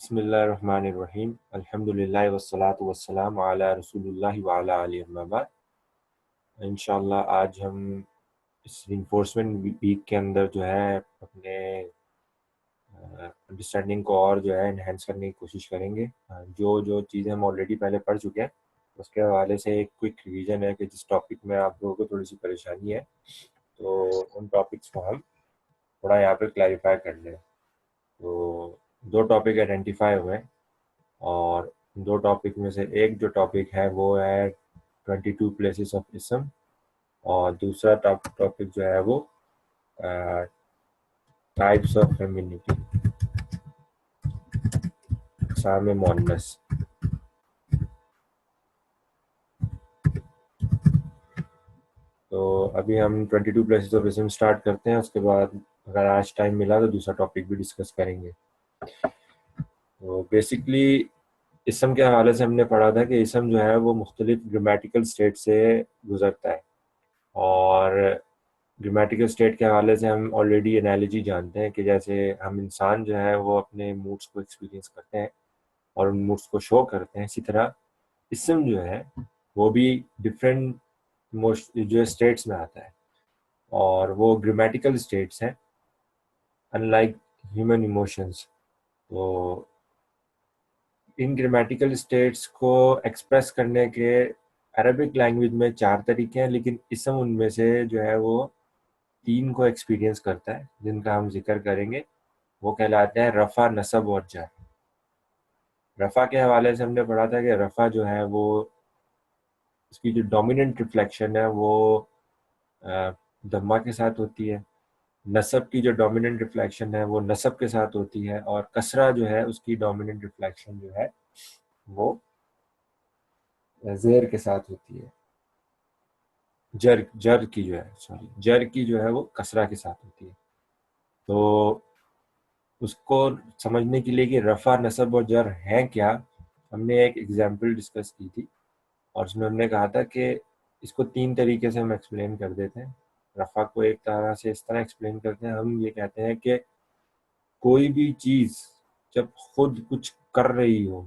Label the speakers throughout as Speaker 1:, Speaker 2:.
Speaker 1: बिस्मिल्लाहिर्रहमानिर्रहीम अल्हम्दुलिल्लाहि वस्सलातु वस्सलामु अला रसूलिल्लाहि व अला आलिहि अम्मा बाद। इंशाअल्लाह आज हम इस रिइंफोर्समेंट वीक के अंदर जो है अपने अंडरस्टैंडिंग को और जो है इन्हेंस करने की कोशिश करेंगे। जो जो चीज़ें हम ऑलरेडी पहले पढ़ चुके हैं उसके हवाले से एक क्विक रिवीजन है कि जिस टॉपिक में आप लोगों को थोड़ी सी परेशानी है तो उन टॉपिक्स को हम थोड़ा यहाँ पे क्लैरिफाई कर लें। तो दो टॉपिक आइडेंटिफाई हुए हैं और दो टॉपिक में से एक जो टॉपिक है वो है 22 प्लेसेस ऑफ इसम और दूसरा टॉपिक जो है वो टाइप्स ऑफ फेमिनिटी, अक़साम मुअन्नस। तो अभी हम 22 प्लेसेस ऑफ इसम स्टार्ट करते हैं, उसके बाद अगर आज टाइम मिला तो दूसरा टॉपिक भी डिस्कस करेंगे। तो बेसिकली इसम के हवाले से हमने पढ़ा था कि इसम जो है वो मुख्तलिफ ग्रामेटिकल स्टेट से गुजरता है और ग्रामेटिकल स्टेट के हवाले से हम ऑलरेडी एनालॉजी जानते हैं कि जैसे हम इंसान जो है वो अपने मूड्स को एक्सपीरियंस करते हैं और उन मूड्स को शो करते हैं, इसी तरह इसम जो है वो भी डिफरेंट जो स्टेट्स में आता है और वो ग्रामेटिकल स्टेट्स हैं अनलाइक ह्यूमन इमोशंस। तो इन ग्रामेटिकल स्टेट्स को एक्सप्रेस करने के अरबिक लैंग्वेज में 4 तरीके हैं, लेकिन इसम उनमें से जो है वो 3 को एक्सपीरियंस करता है जिनका हम जिक्र करेंगे। वो कहलाते हैं रफ़ा, नसब और जर। रफ़ा के हवाले से हमने पढ़ा था कि रफ़ा जो है वो इसकी जो डोमिनेंट रिफ्लेक्शन है वो दम्मा के साथ होती है। नसब की जो डोमिनेंट रिफ्लेक्शन है वो नसब के साथ होती है और कसरा जो है उसकी डोमिनेंट रिफ्लेक्शन जो है वो ज़ेर के साथ होती है। जर जर की जो है सॉरी जर की जो है वो कसरा के साथ होती है। तो उसको समझने के लिए कि रफ़ा, नसब और जर है क्या, हमने एक एग्जाम्पल डिस्कस की थी और उसमें हमने कहा था कि इसको 3 तरीके से हम एक्सप्लेन कर देते हैं। रफ़ा को एक तरह से इस तरह एक्सप्लेन करते हैं, हम ये कहते हैं कि कोई भी चीज़ जब खुद कुछ कर रही हो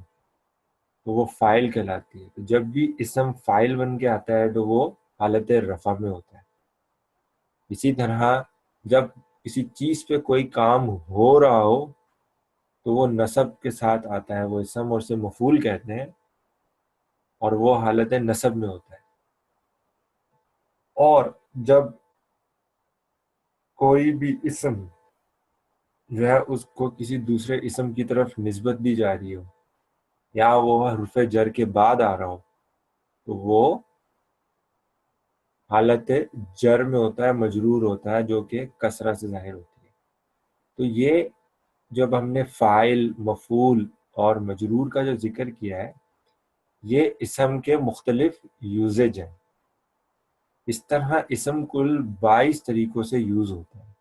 Speaker 1: तो वो फ़ाइल कहलाती है। तो जब भी इसम फ़ाइल बन के आता है तो वो हालत रफ़ा में होता है। इसी तरह जब किसी चीज़ पे कोई काम हो रहा हो तो वो नसब के साथ आता है, वो इसम और उसे मफूल कहते हैं और वो हालत नसब में होता है। और जब कोई भी इसम जो है उसको किसी दूसरे इसम की तरफ निस्बत दी जा रही हो या वो हर्फ जर के बाद आ रहा हो तो वो हालत जर में होता है, मजरूर होता है, जो कि कसरा से जाहिर होती है। तो ये जब हमने फ़ाइल, मफूल और मजरूर का जो जिक्र किया है ये इसम के मुख्तलिफ यूजेज हैं। इस तरह इसम कुल 22 तरीकों से यूज़ होता है।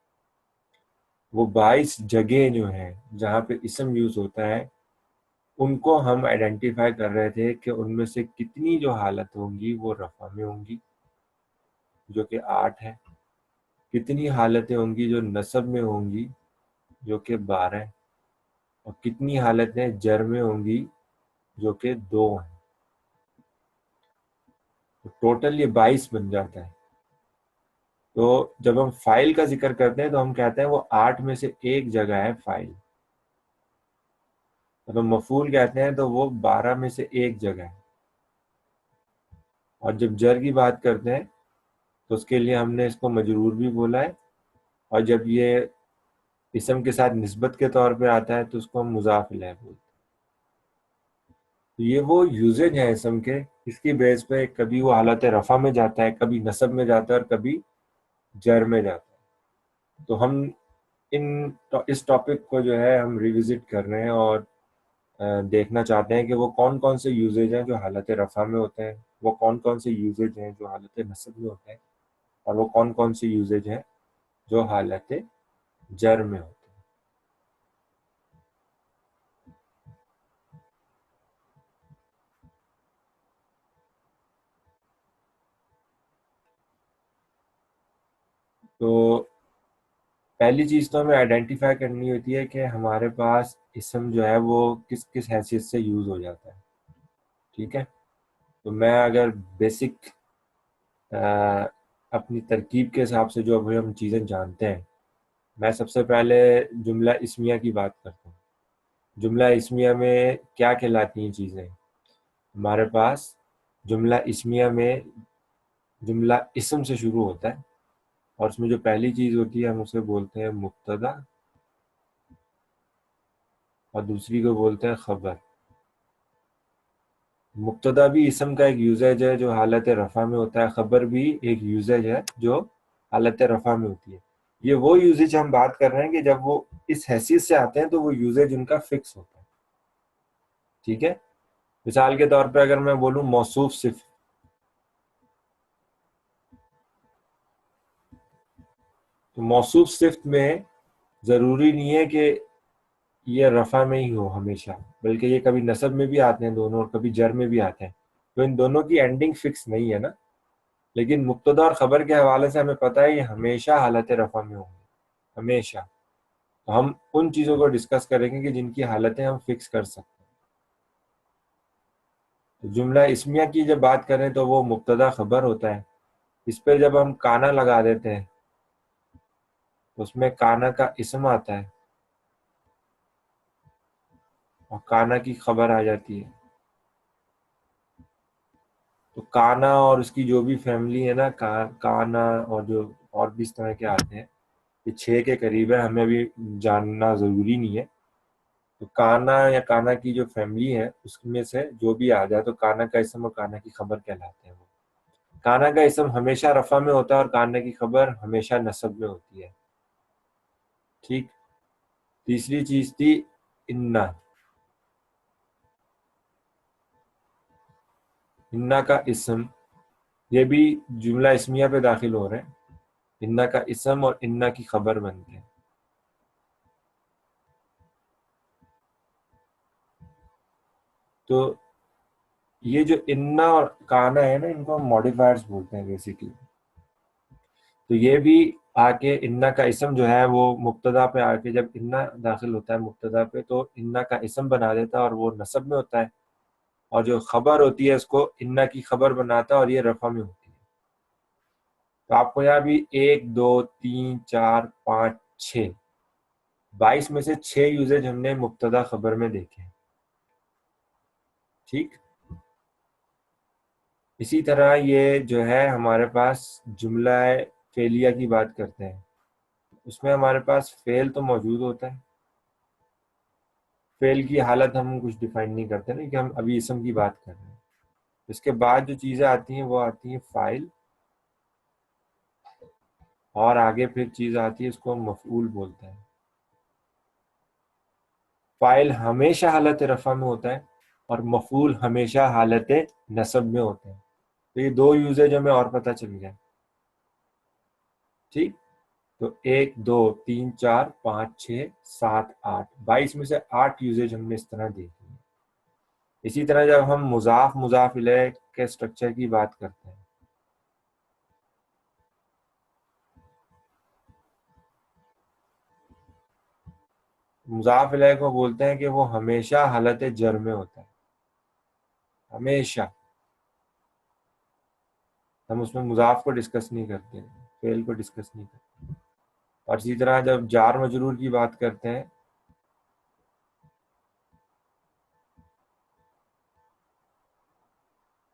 Speaker 1: वो 22 जगह जो हैं जहाँ पे इसम यूज़ होता है उनको हम आइडेंटिफाई कर रहे थे कि उनमें से कितनी जो हालत होंगी वो रफ़ा में होंगी जो कि 8 है, कितनी हालतें होंगी जो नसब में होंगी जो कि 12 है और कितनी हालतें जर में होंगी जो कि 2 हैं। तो टोटल ये 22 बन जाता है। तो जब हम फाइल का जिक्र करते हैं तो हम कहते हैं वो 8 में से एक जगह है फाइल। जब हम मफूल कहते हैं तो वो 12 में से एक जगह है। और जब जर की बात करते हैं तो उसके लिए हमने इसको मजरूर भी बोला है और जब ये इसम के साथ निस्बत के तौर पे आता है तो उसको हम मुज़ाफ इलैह बोलते हैं। तो ये वो यूजेज है इसम के, इसकी बेस पे कभी वो हालत रफ़ा में जाता है, कभी नसब में जाता है और कभी जर में जाता है। तो हम इस टॉपिक को जो है हम रिविजिट कर रहे हैं और देखना चाहते हैं कि वो कौन कौन से यूजेज हैं जो हालत रफ़ा में होते हैं, वो कौन कौन से यूजेज हैं जो हालत नसब में होते हैं और वो कौन कौन से यूजेज हैं जो हालत जर में होते हैं। तो पहली चीज़ तो हमें आइडेंटिफाई करनी होती है कि हमारे पास इसम जो है वो किस किस हैसियत से यूज हो जाता है। ठीक है, तो मैं अगर बेसिक अपनी तरकीब के हिसाब से जो अभी हम चीज़ें जानते हैं, मैं सबसे पहले जुमला इस्मिया की बात करता हूँ। जुमला इस्मिया में क्या कहलाती हैं चीज़ें हमारे पास? जुमला इस्मिया में जुमला इस्म से शुरू होता है और उसमें जो पहली चीज़ होती है हम उसे बोलते हैं मुब्तदा और दूसरी को बोलते हैं खबर। मुब्तदा भी इस्म का एक यूजेज है जो हालत रफ़ा में होता है, खबर भी एक यूजेज है जो हालत रफ़ा में होती है। ये वो यूजेज हम बात कर रहे हैं कि जब वो इस हैसियत से आते हैं तो वो यूजेज उनका फिक्स होता है। ठीक है, मिसाल के तौर पे अगर मैं बोलूँ मौसूफ सिर्फ, तो मौसूफ सिर्फ में ज़रूरी नहीं है कि ये रफ़ा में ही हो हमेशा, बल्कि ये कभी नसब में भी आते हैं दोनों और कभी जर में भी आते हैं। तो इन दोनों की एंडिंग फिक्स नहीं है ना। लेकिन मुब्तदा और खबर के हवाले से हमें पता है ये हमेशा हालत रफ़ा में होंगे, हमेशा। तो हम उन चीज़ों को डिस्कस करेंगे कि जिनकी हालतें हम फिक्स कर सकते हैं। तो जुमला इस्मिया की जब बात करें तो वो मुब्तदा खबर होता है। इस पे जब हम काना लगा देते हैं तो उसमें काना का इस्म आता है और काना की खबर आ जाती है। तो काना और उसकी जो भी फैमिली है ना, काना और जो और भी इस तरह के आते हैं, ये 6 के करीब है, हमें भी जानना ज़रूरी नहीं है। तो काना या काना की जो फैमिली है उसमें से जो भी आ जाए तो काना का इसम और काना की खबर कहलाते हैं वो। काना का इसम हमेशा रफ़ा में होता है और काना की खबर हमेशा नसब में होती है। ठीक। तीसरी चीज थी इन्ना। इन्ना का इसम, ये भी जुमला इस्मिया पे दाखिल हो रहे हैं। इन्ना का इसम और इन्ना की खबर बनते हैं। तो ये जो इन्ना और काना है ना, इनको हम मॉडिफायर्स बोलते हैं बेसिकली। तो ये भी आके इन्ना का इसम जो है वो मुब्तदा पे आके जब इन्ना दाखिल होता है मुब्तदा पे तो इन्ना का इसम बना देता है और वो नसब में होता है। और जो खबर होती है उसको इन्ना की खबर बनाता है और ये रफा में होती है। तो आपको यहाँ भी 1 2 3 4 5 6, 22 में से 6 यूजेज हमने मुब्तदा खबर में देखे हैं। ठीक। इसी तरह ये जो है हमारे पास जुमला फेलिया की बात करते हैं, उसमें हमारे पास फेल तो मौजूद होता है। फेल की हालत हम कुछ डिफाइन नहीं करते ना, कि हम अभी इसम की बात कर रहे हैं। इसके बाद जो चीज़ें आती हैं वो आती हैं फाइल, और आगे फिर चीज़ आती है उसको हम मफऊल बोलते हैं। फाइल हमेशा हालत रफ़ा में होता है और मफूल हमेशा हालत नसब में होते हैं। तो ये 2 यूजेज हमें और पता चल गया। ठीक। तो 1 2 3 4 5 6 7 8, 22 में से 8 यूजेज हमने इस तरह देखी है। इसी तरह जब हम मुजाफ मुजाफ इलैह के स्ट्रक्चर की बात करते हैं, मुजाफ इलैह को बोलते हैं कि वो हमेशा हालत जर में होता है, हमेशा। हम उसमें मुजाफ को डिस्कस नहीं करते, फेल को डिस्कस नहीं करते। और इसी तरह जब जार मजरूर की बात करते हैं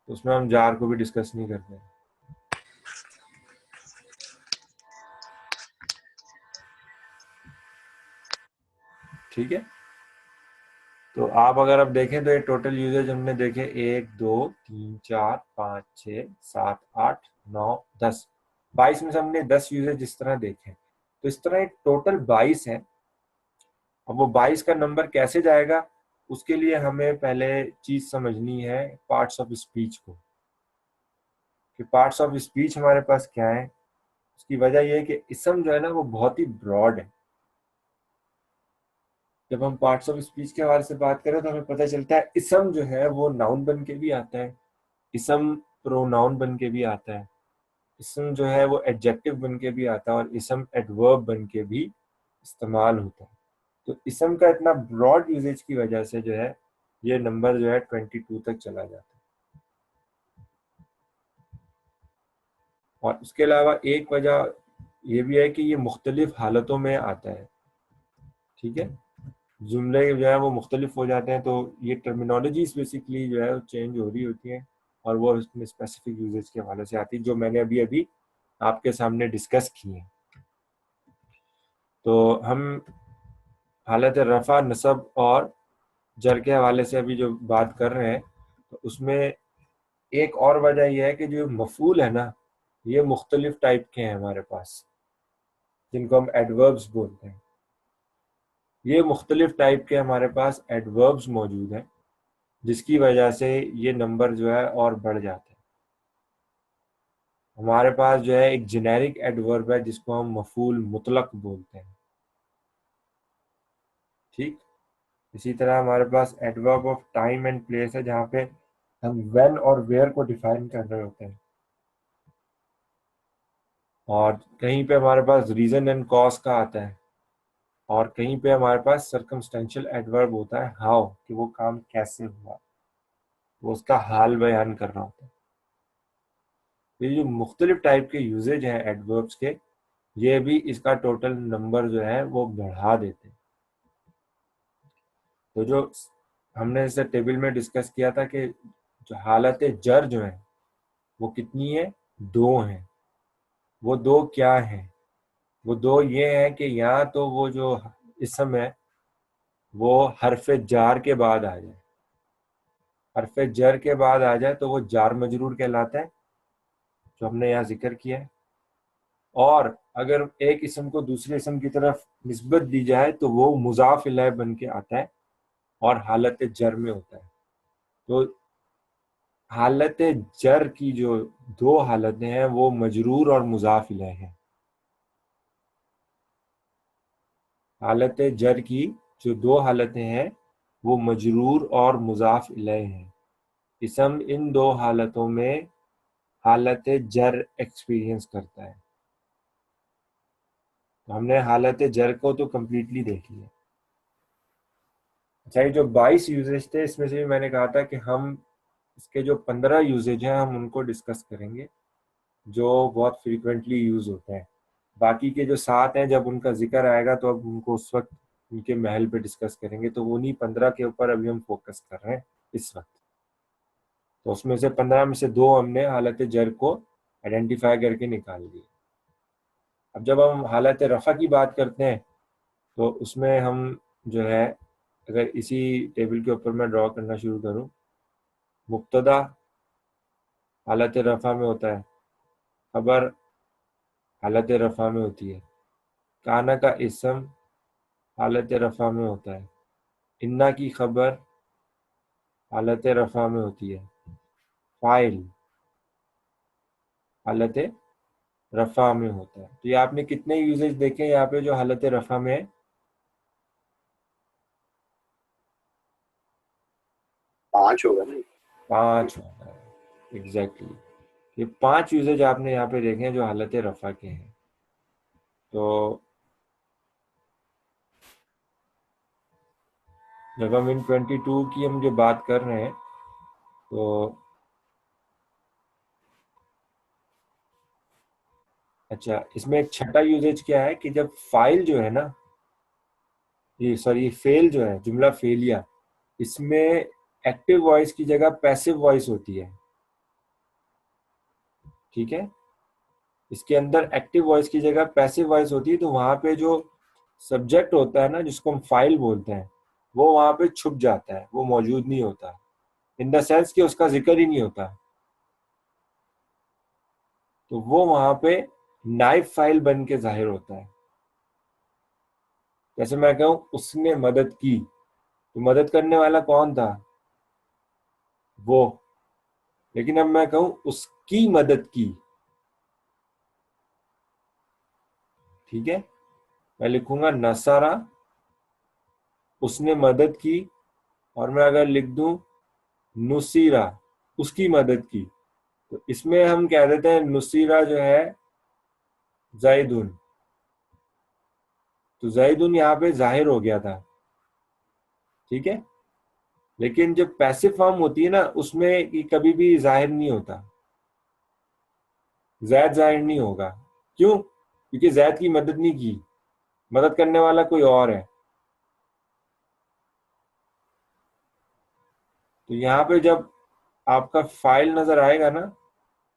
Speaker 1: तो उसमें हम जार को भी डिस्कस नहीं करते। ठीक है। तो आप अगर अब देखें तो ये टोटल यूजेज हमने देखे 1 2 3 4 5 6 7 8 9 10, 22 में से हमने 10 यूजेज इस तरह देखे। तो इस तरह टोटल 22 है। अब वो 22 का नंबर कैसे जाएगा, उसके लिए हमें पहले चीज समझनी है पार्ट्स ऑफ स्पीच को, कि पार्ट्स ऑफ स्पीच हमारे पास क्या है। उसकी वजह यह है कि इसम जो है ना वो बहुत ही ब्रॉड है। जब हम पार्ट्स ऑफ स्पीच के हवाले से बात करें तो हमें पता चलता है इसम जो है वो नाउन बन के भी आता है, इसम प्रोनाउन बन के भी आता है, इसम जो है वो एडजेक्टिव बन के भी आता है और इसम एडवर्ब बन के भी इस्तेमाल होता है। तो इसम का इतना ब्रॉड यूजेज की वजह से जो है ये नंबर जो है 22 तक चला जाता है। और उसके अलावा एक वजह ये भी है कि ये मुख्तलिफ हालतों में आता है, ठीक है, जुमले जो है वो मुख्तलिफ हो जाते हैं, तो ये टर्मिनोलॉजीज बेसिकली जो है वो चेंज हो रही होती हैं और वो उसमें स्पेसिफिक यूजेज के हवाले से आती है जो मैंने अभी अभी आपके सामने डिस्कस की है। तो हम हालत रफ़ा, नसब और जर के हवाले से अभी जो बात कर रहे हैं, तो उसमें एक और वजह यह है कि जो मफूल है ना, ये मुख्तलिफ टाइप के हैं हमारे पास, जिनको हम एडवर्ब्स बोलते हैं। ये मुख्तलिफ टाइप के हमारे पास एडवर्ब्स मौजूद हैं, जिसकी वजह से ये नंबर जो है और बढ़ जाते हैं। हमारे पास जो है एक जेनेरिक एडवर्ब है जिसको हम मफूल मुतलक बोलते हैं, ठीक। इसी तरह हमारे पास adverb of time and place है, जहाँ पे हम व्हेन और वेयर को डिफाइन कर रहे होते हैं। और कहीं पे हमारे पास रीजन एंड कॉज का आता है, और कहीं पे हमारे पास सर्कमस्टेंशियल एडवर्ब होता है, हाउ, कि वो काम कैसे हुआ, वो उसका हाल बयान कर रहा होता है। ये जो मुख्तलिफ टाइप के यूजेज हैं एडवर्ब्स के, ये भी इसका टोटल नंबर जो है वो बढ़ा देते हैं। तो जो हमने इसे टेबल में डिस्कस किया था कि जो हालत जर जो है वो कितनी है, दो हैं। वो दो क्या हैं? वो दो ये हैं कि या तो वो जो इसम है वो हरफ जार के बाद आ जाए, हरफ जर के बाद आ जाए तो वो जार मजरूर कहलाता है, जो हमने यहाँ जिक्र किया है। और अगर एक इसम को दूसरे इसम की तरफ निस्बत दी जाए तो वो मुजाफ इलैह बन के आता है और हालत जर में होता है। तो हालत जर की जो दो हालतें हैं वो मजरूर और मुजाफ इलैह हैं। हालत जर की जो दो हालतें हैं वो मजरूर और मुजाफ इलैह हैं। इसम इन दो हालतों में हालत जर एक्सपीरियंस करता है। तो हमने हालत जर को तो कम्प्लीटली देख लिया। अच्छा, ये जो 22 यूजेज थे इसमें से भी मैंने कहा था कि हम इसके जो 15 यूजेज हैं हम उनको डिस्कस करेंगे जो बहुत फ्रीक्वेंटली यूज होते हैं। बाकी के जो 7 हैं जब उनका जिक्र आएगा तो अब उनको उस वक्त उनके महल पे डिस्कस करेंगे। तो उन्हीं 15 के ऊपर अभी हम फोकस कर रहे हैं इस वक्त। तो उसमें से 15 में से दो हमने हालत जर को आइडेंटिफाई करके निकाल दिए। अब जब हम हालत रफ़ा की बात करते हैं तो उसमें हम जो है, अगर इसी टेबल के ऊपर मैं ड्रॉ करना शुरू करूं, मुब्तदा हालत रफ़ा में होता है, खबर हालत रफ़ा में होती है, काना का इसम हालत रफ़ा में होता है, इन्ना की खबर हालत रफ़ा में होती है, फाइल हालत रफ़ा में होता है। तो ये आपने कितने यूजेज देखे यहाँ पे जो हालत रफ़ा में है?
Speaker 2: 5 होगा ना?
Speaker 1: 5 होता है, एग्जैक्टली। ये 5 यूजेज आपने यहाँ पे देखे हैं जो हालत रफ़ा के हैं। तो जब हम इन 22 की हम जो बात कर रहे हैं तो अच्छा, इसमें एक छठा यूजेज क्या है कि जब फाइल जो है ना, ये सॉरी फेल जो है, जुमला फेलिया, इसमें एक्टिव वॉइस की जगह पैसिव वॉइस होती है, ठीक है। इसके अंदर एक्टिव वॉइस की जगह पैसिव वॉइस होती है, तो वहां पे जो सब्जेक्ट होता है ना जिसको हम फाइल बोलते हैं, वो वहां पे छुप जाता है, वो मौजूद नहीं होता, इन द सेंस कि उसका जिक्र ही नहीं होता। तो वो वहां पे नाइफ फाइल बन के जाहिर होता है। जैसे मैं कहूं उसने मदद की, तो मदद करने वाला कौन था? वो। लेकिन अब मैं कहूं उसकी मदद की, ठीक है, मैं लिखूंगा नसारा, उसने मदद की। और मैं अगर लिख दूं नुसीरा, उसकी मदद की, तो इसमें हम कह देते हैं नुसीरा जो है जायदुन। तो ज़ैदुन यहाँ पे जाहिर हो गया था, ठीक है। लेकिन जब पैसिव फॉर्म होती है ना, उसमें ये कभी भी जाहिर नहीं होता, जैद जाहिर नहीं होगा। क्यों? क्योंकि जैद की मदद नहीं की, मदद करने वाला कोई और है। तो यहाँ पे जब आपका फाइल नजर आएगा ना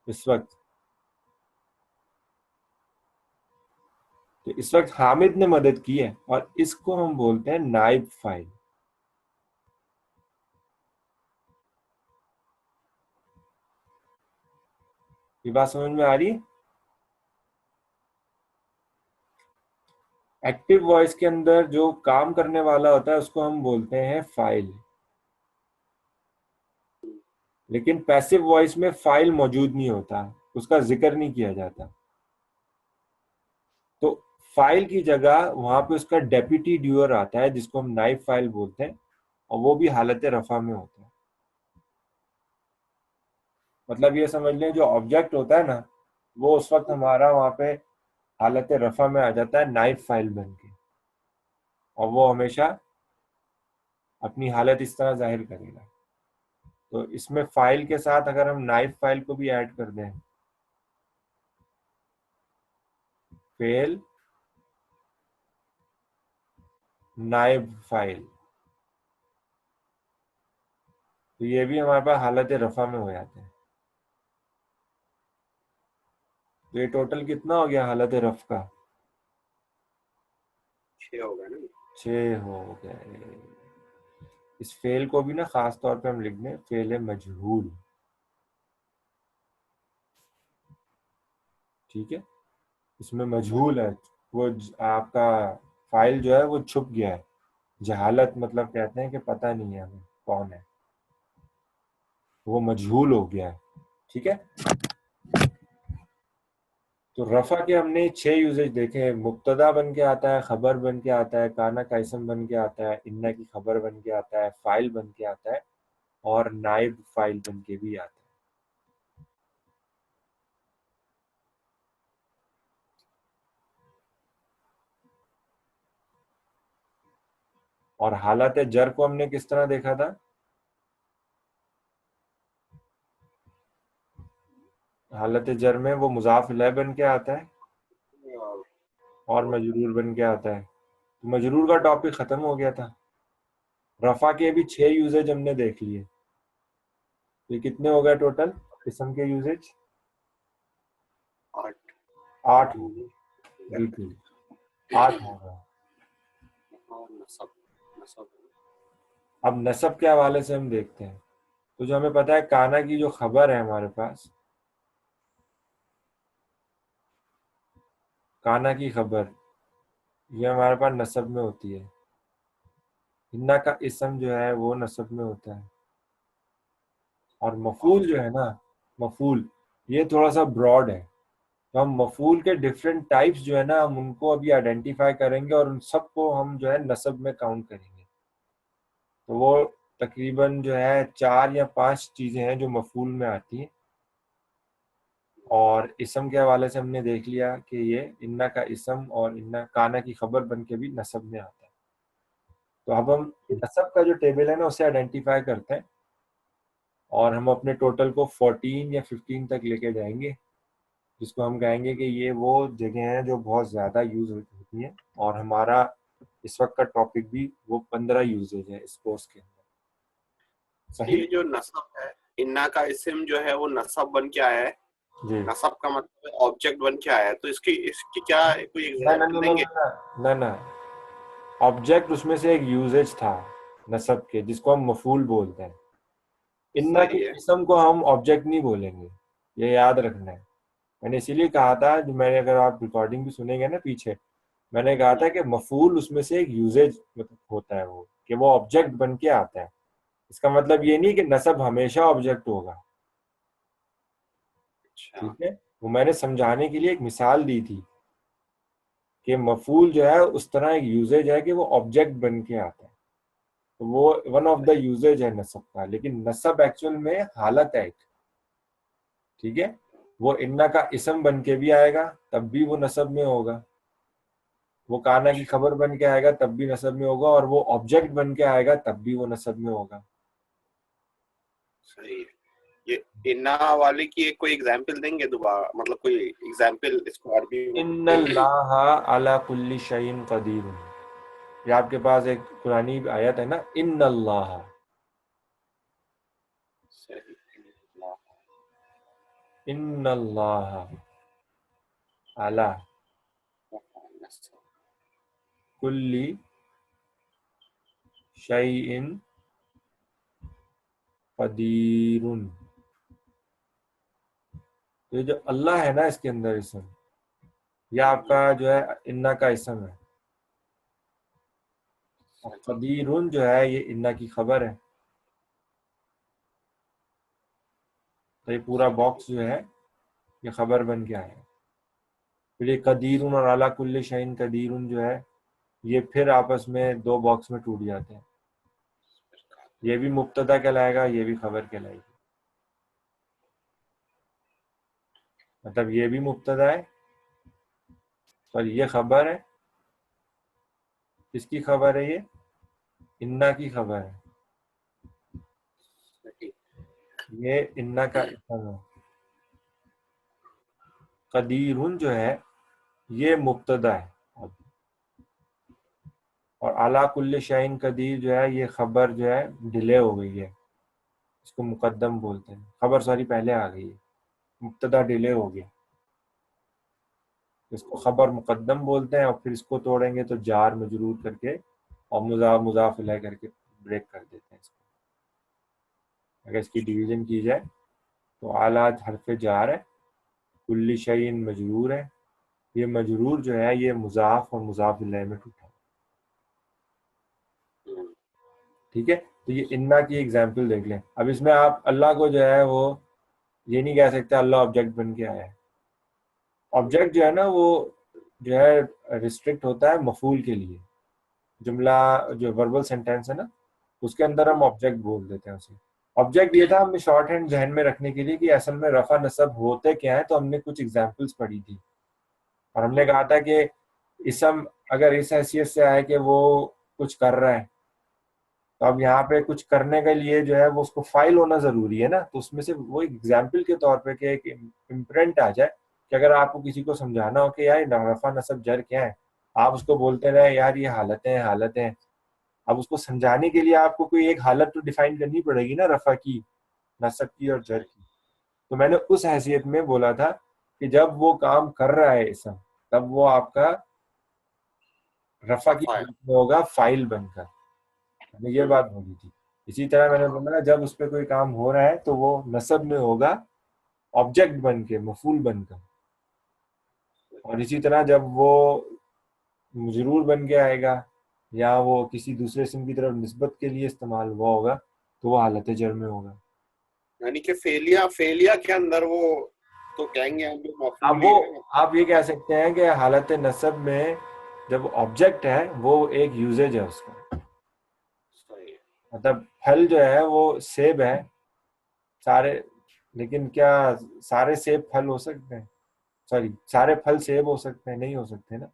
Speaker 1: इस वक्त, तो इस वक्त हामिद ने मदद की है और इसको हम बोलते हैं नाइब फाइल। ये बात समझ में आ रही है? एक्टिव वॉइस के अंदर जो काम करने वाला होता है उसको हम बोलते हैं फाइल, लेकिन पैसिव वॉइस में फाइल मौजूद नहीं होता, उसका जिक्र नहीं किया जाता। तो फाइल की जगह वहां पे उसका डेप्यूटी ड्यूअर आता है जिसको हम नाइब फाइल बोलते हैं, और वो भी हालत रफा में होता है। मतलब ये समझ लें जो ऑब्जेक्ट होता है ना, वो उस वक्त हमारा वहां पे हालत रफा में आ जाता है नाइब फाइल बन के, और वो हमेशा अपनी हालत इस तरह जाहिर करेगा। तो इसमें फाइल के साथ अगर हम नाइब फाइल को भी ऐड कर दें, फेल नाइब फाइल, तो ये भी हमारे पास हालत रफा में हो जाते हैं। तो ये टोटल कितना हो गया हालत रफ का?
Speaker 2: 6 हो गया ना।
Speaker 1: 6 हो गए। इस फेल को भी ना खास तौर पे हम लिख दें फेल मजहूल, ठीक है। इसमें मजहूल है, वो आपका फाइल जो है वो छुप गया है। जहालत मतलब कहते हैं कि पता नहीं है हमें कौन है, वो मजहूल हो गया है, ठीक है। तो रफा के हमने 6 यूजेज देखे हैं। मुब्तदा बन के आता है, खबर बन के आता है, काना का इसम बन के आता है, इन्ना की खबर बन के आता है, फाइल बन के आता है, और नाइब फाइल बन के भी आता है। और हालत जर को हमने किस तरह देखा था? हालत जर में वो मुजाफ इलैह बन के आता है और मजरूर बन के आता है। तो मजरूर का टॉपिक खत्म हो गया था। रफा के भी 6 यूजेज हमने देख लिए। ये कितने हो गए टोटल किस्म के यूजेज?
Speaker 2: 8।
Speaker 1: 8 हो गए, बिल्कुल 8 हो गए।
Speaker 2: और नसब, नसब
Speaker 1: अब नसब के हवाले से हम देखते हैं। तो जो हमें पता है काना की जो खबर है हमारे पास, काना की खबर ये हमारे पास नसब में होती है। इन्ना का इसम जो है वो नसब में होता है। और मफूल जो है ना, मफूल ये थोड़ा सा ब्रॉड है। तो हम मफूल के डिफरेंट टाइप्स जो है ना, हम उनको अभी आइडेंटिफाई करेंगे और उन सबको हम जो है नसब में काउंट करेंगे। तो वो तकरीबन जो है 4 या 5 चीजें हैं जो मफूल में आती हैं। और इसम के हवाले से हमने देख लिया कि ये इन्ना का इसम और इन्ना काना की खबर बन के भी नसब में आता है। तो अब हम नसब का जो टेबल है ना उसे आइडेंटिफाई करते हैं, और हम अपने टोटल को 14 या 15 तक लेके जाएंगे, जिसको हम कहेंगे कि ये वो जगह हैं जो बहुत ज़्यादा यूज होती हैं। और हमारा इस वक्त का टॉपिक भी वो 15 यूजेज है इस कोर्स के अंदर। सही?
Speaker 2: ये जो नसब है, इन्ना का इस्म जो है वो नसब बन के आया है।
Speaker 1: जी।
Speaker 2: नसब का मतलब ऑब्जेक्ट बन के आया है। तो इसकी इसकी क्या कोई
Speaker 1: ना ना
Speaker 2: एग्जांपल
Speaker 1: ना ना
Speaker 2: देंगे?
Speaker 1: ना ना ना, ऑब्जेक्ट उसमें से एक यूजेज था नसब के, जिसको हम मफूल बोलते हैं। इन्ना की
Speaker 2: सही है।
Speaker 1: किस्म को हम ऑब्जेक्ट नहीं बोलेंगे, ये याद रखना है। मैंने इसीलिए कहा था, जो मैंने, अगर आप रिकॉर्डिंग भी सुनेंगे ना पीछे, मैंने कहा था कि मफूल उसमें से एक यूजेज होता है, वो कि वो ऑब्जेक्ट बन के आता है। इसका मतलब ये नहीं कि नसब हमेशा ऑब्जेक्ट होगा,
Speaker 2: अच्छा।
Speaker 1: ठीक है। वो मैंने समझाने के लिए एक मिसाल दी थी कि मफूल जो है उस तरह एक यूजेज है कि वो ऑब्जेक्ट बन के आता है। तो वो वन ऑफ द यूजेज है नसब का, लेकिन नसब एक्चुअल में हालत है एक, ठीक है। वो इन्ना का इसम बन के भी आएगा तब भी वो नसब में होगा, वो काना की खबर बन के आएगा तब भी नसब में होगा, और वो ऑब्जेक्ट बन के आएगा तब भी वो नसब में होगा।
Speaker 2: सही है। ये इन्ना वाले की एक कोई एग्जांपल देंगे दोबारा, मतलब कोई एग्जांपल इसको अरबी में?
Speaker 1: इन्नल्लाहा अला कुल्ली शैइन कदीर। ये आपके पास एक पुरानी आयत है ना, इन्नल्लाहा,
Speaker 2: सही।
Speaker 1: इन्नल्लाहा अला कुल्ली शैइन कदीरुन। तो ये जो अल्लाह है ना इसके अंदर इसम, ये आपका जो है इन्ना का इसम है, और कदीरुन जो है ये इन्ना की खबर है। तो ये पूरा बॉक्स जो है ये खबर बन के आया है। फिर ये कदीरुन और अला कुल्ली शैइन कदीरुन जो है ये फिर आपस में दो बॉक्स में टूट जाते हैं। ये भी मुब्तदा कहलाएगा, ये भी खबर कहलाएगी। मतलब ये भी मुब्तदा है और ये खबर है। किसकी खबर है? ये इन्ना की खबर है। ये इन्ना का इसम है। कदीरुन जो है ये मुब्तदा है, और अला कुल्ले शैइन कदीर जो है ये खबर जो है डिले हो गई है, इसको मुकद्दम बोलते हैं। खबर सॉरी पहले आ गई है, मुब्तदा डिले हो गया, इसको खबर मुकद्दम बोलते हैं। और फिर इसको तोड़ेंगे तो जार मजरूर करके और मुजाफ मुजाफ इलैह करके ब्रेक कर देते हैं इसको। अगर इसकी डिवीजन की जाए तो आला हरफ जार है, कुल्ली शैइन मजरूर है। ये मजरूर जो है ये मुजाफ और मुजाफ इलैह में टूटा है। ठीक है, तो ये इन्ना की एग्जाम्पल देख लें। अब इसमें आप अल्लाह को जो है वो ये नहीं कह सकते अल्लाह ऑब्जेक्ट बन के आया है। ऑब्जेक्ट जो है ना वो जो है रिस्ट्रिक्ट होता है मफूल के लिए। जुमला जो वर्बल सेंटेंस है ना उसके अंदर हम ऑब्जेक्ट बोल देते हैं उसे। ऑब्जेक्ट ये था हमने शॉर्ट हैंड जहन में रखने के लिए कि असल में रफा नसब होते क्या है, तो हमने कुछ एग्जांपल्स पढ़ी थी और हमने कहा था कि इसम अगर इस हैसियत से आए कि वो कुछ कर रहा है, तो अब यहाँ पे कुछ करने के लिए जो है वो उसको फाइल होना जरूरी है ना। तो उसमें से वो एग्जाम्पल के तौर पे कि एक इम्प्रिंट आ जाए कि अगर आपको किसी को समझाना हो कि यार रफा नसब जर क्या है, आप उसको बोलते रहे यार ये हालतें हालतें हैं। अब उसको समझाने के लिए आपको कोई एक हालत तो डिफाइन करनी पड़ेगी ना, रफा की, नसब की और जर की। तो मैंने उस हैसियत में बोला था कि जब वो काम कर रहा है इसम, तब वो आपका रफा की हालत में होगा फाइल बनकर। मैंने ये बात बोली थी। इसी तरह मैंने बोला जब उस पर कोई काम हो रहा है तो वो नसब में होगा ऑब्जेक्ट बन के, मफूल बनकर। और इसी तरह जब वो मजरूर बन के आएगा या वो किसी दूसरे इस्म की तरफ निस्बत के लिए इस्तेमाल हुआ होगा तो वो हालत जर में होगा।
Speaker 2: यानी कि फेलिया फेलिया के अंदर वो तो कहेंगे हम भी
Speaker 1: अब
Speaker 2: मफूल
Speaker 1: वो
Speaker 2: ही है।
Speaker 1: आप ये कह सकते हैं कि हालत नसब में जब ऑब्जेक्ट है वो एक यूजेज है उसका।
Speaker 2: सही है।
Speaker 1: मतलब फल जो है वो सेब है सारे, लेकिन क्या सारे सेब फल हो सकते हैं? सॉरी, सारे फल सेब हो सकते हैं? नहीं हो सकते ना,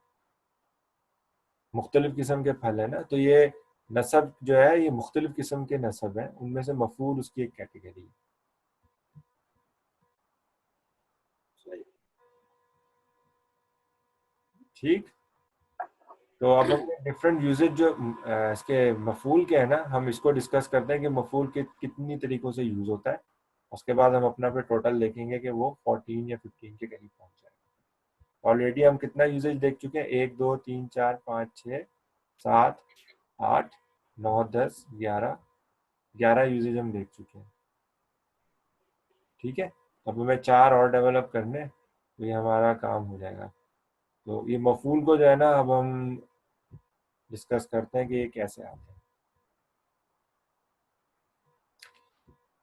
Speaker 1: मुख्तलिफ किस्म के फल है ना। तो ये नसब जो है ये मुख्तलिफ किस्म के नसब है, उनमें से मफूल उसकी एक कैटेगरी है।
Speaker 2: सही।
Speaker 1: ठीक, तो अब हमने डिफरेंट यूजेज जो इसके मफूल के है ना, हम इसको डिस्कस करते हैं कि मफूल के कितनी तरीकों से यूज होता है। उसके बाद हम अपना पे टोटल देखेंगे कि वो 14 या 15 के करीब पहुंच जाएगा। ऑलरेडी हम कितना यूजेज देख चुके हैं? 1 2 3 4 5 6 7 8 9 10 11, 11 यूजेज हम देख चुके हैं। ठीक है, अब हमें 4 और डेवलप करने, तो ये हमारा काम हो जाएगा। तो ये मफूल को जो है ना अब हम डिस्कस करते हैं कि ये कैसे आते हैं।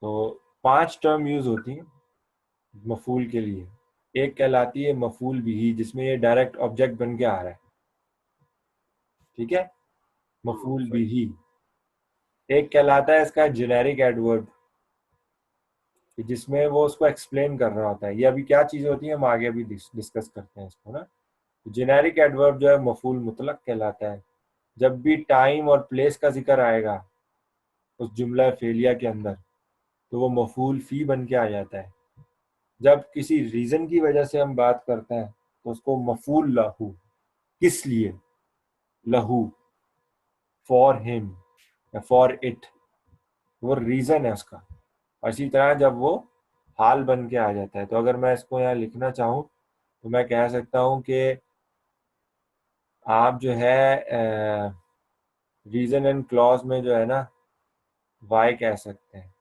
Speaker 1: तो 5 टर्म यूज होती हैं मफूल के लिए। एक कहलाती है मफूल बिही, जिसमें ये डायरेक्ट ऑब्जेक्ट बन के आ रहा है। ठीक है, मफूल
Speaker 2: सही।
Speaker 1: बिही। एक कहलाता है इसका जेनेरिक एडवर्ब, जिसमें वो उसको एक्सप्लेन कर रहा होता है। ये अभी क्या चीज होती है हम आगे भी डिस्कस करते हैं इसको ना। जेनेरिक एडवर्ब जो है मफूल मुतलक कहलाता है। जब भी टाइम और प्लेस का जिक्र आएगा उस जुमला फेलिया के अंदर तो वो मफूल फी बन के आ जाता है। जब किसी रीजन की वजह से हम बात करते हैं तो उसको मफूल लहू, किस लिए, लहू, फॉर हिम या फॉर इट, वो रीजन है उसका। और इसी तरह जब वो हाल बन के आ जाता है तो अगर मैं इसको यहाँ लिखना चाहूँ तो मैं कह सकता हूँ कि आप जो है रीजन एंड क्लॉज में जो है ना वाई कह सकते हैं,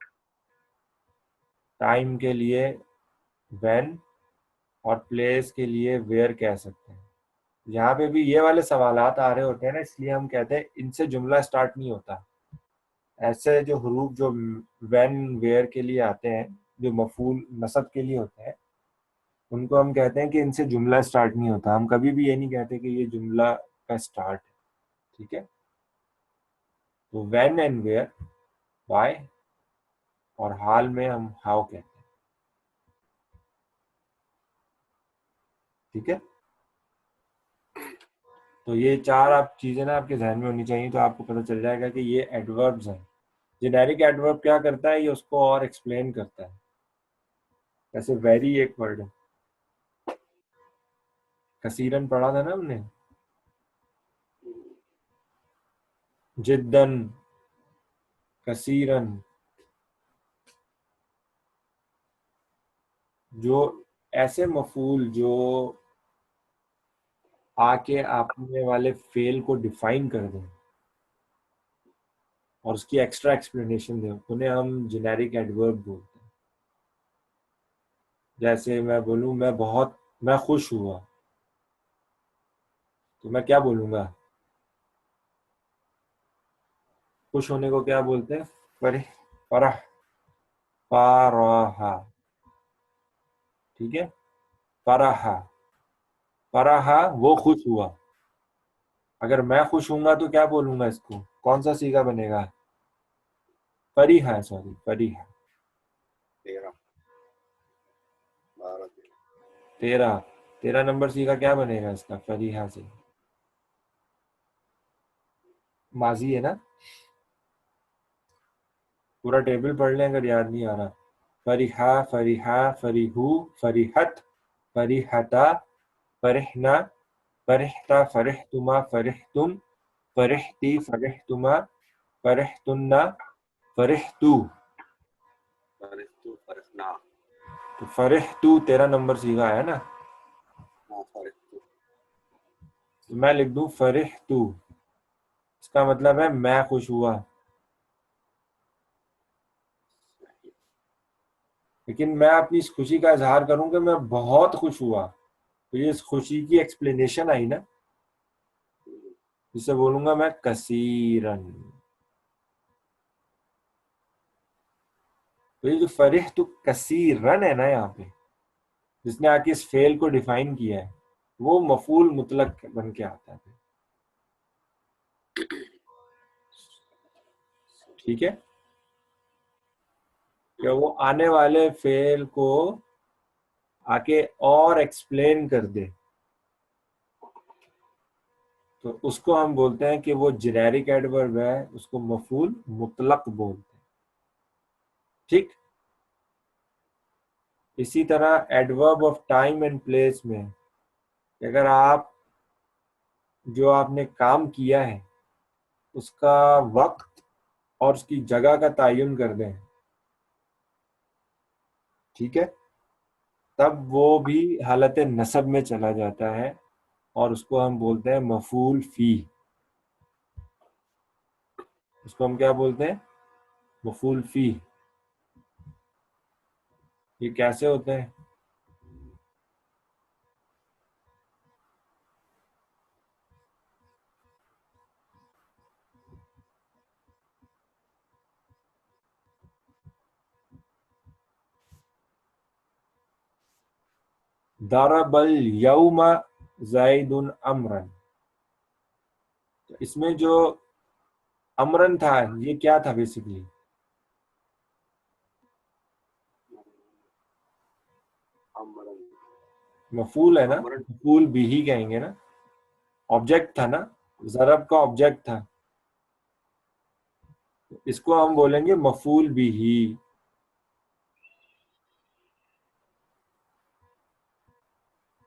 Speaker 1: टाइम के लिए व्हेन और प्लेस के लिए वेयर कह सकते हैं। यहाँ पे भी ये वाले सवालात आ रहे होते हैं ना, इसलिए हम कहते हैं इनसे जुमला स्टार्ट नहीं होता। ऐसे जो हरूफ जो व्हेन वेयर के लिए आते हैं, जो मफूल नसब के लिए होते हैं, उनको हम कहते हैं कि इनसे जुमला स्टार्ट नहीं होता। हम कभी भी ये नहीं कहते कि ये जुमला का स्टार्ट है। ठीक है, तो व्हेन एंड वेयर वाई, और हाल में हम हाउ कहते हैं। ठीक है, तो ये चार आप चीजें ना आपके जहन में होनी चाहिए, तो आपको पता चल जाएगा कि ये एडवर्ब्स हैं। जेनेरिक एडवर्ब क्या करता है, ये उसको और एक्सप्लेन करता है। जैसे वेरी एक वर्ड है, कसीरन पढ़ा था ना हमने, जिद्दन, कसीरन, जो ऐसे मफूल जो आके आपने वाले फेल को डिफाइन कर दें और उसकी एक्स्ट्रा एक्सप्लेनेशन दें, उन्हें हम जेनेरिक एडवर्ब बोलते हैं। जैसे मैं बोलूं मैं खुश हुआ, तो मैं क्या बोलूंगा, खुश होने को क्या बोलते हैं, फरह, फरह, फराहा। ठीक है, फराहा, फराहा वो खुश हुआ। अगर मैं खुश हूंगा तो क्या बोलूंगा, इसको कौन सा सीगा बनेगा, फरीहा, सॉरी फरीहा।
Speaker 2: 13 12
Speaker 1: तेरह, 13 नंबर सीगा क्या बनेगा इसका, फरीहा से, माजी है ना। पूरा टेबल पढ़ लें अगर याद नहीं आ रहा। फरीहा, फरीहा, फरीहू, फरीहत, फरीहता, फरहना, फरहता, फरहतुमा, फरहतुम, फरहती, फरहतुमा, फरहतुन्ना, फरहतु।
Speaker 2: फरिस्तु फरिस्ना।
Speaker 1: तो फरहतु 13 नंबर सीगा है ना,
Speaker 2: हाँ फरिस्तु।
Speaker 1: तो मैं लिख दूं फरहतु, इसका मतलब है मैं खुश हुआ। लेकिन मैं अपनी इस खुशी का इजहार करूं कि मैं बहुत खुश हुआ, तो ये इस खुशी की एक्सप्लेनेशन आई ना, जिसे बोलूंगा मैं कसीरन। तो ये जो फरिह तो कसीरन है ना यहाँ पे, जिसने आके इस फेल को डिफाइन किया है, वो मफूल मुतलक बन के आता है। ठीक है, कि वो आने वाले फेल को आके और एक्सप्लेन कर दे, तो उसको हम बोलते हैं कि वो जेनेरिक एडवर्ब है, उसको मफूल मुतलक बोलते हैं। ठीक, इसी तरह adverb of time and place में, अगर आप जो आपने काम किया है उसका वक्त और उसकी जगह का तयन कर दें, ठीक है, तब वो भी हालत नसब में चला जाता है और उसको हम बोलते हैं मफूल फी। उसको हम क्या बोलते हैं, मफूल फी। ये कैसे होते हैं, दरबल यौमा जैदुन अमरन। तो इसमें जो अमरन था ये क्या था बेसिकली,
Speaker 2: अमरन।
Speaker 1: मफूल है ना,
Speaker 2: अमर।
Speaker 1: मफूल भी ही कहेंगे ना, ऑब्जेक्ट था ना, ज़रब का ऑब्जेक्ट था, इसको हम बोलेंगे मफूल भी ही।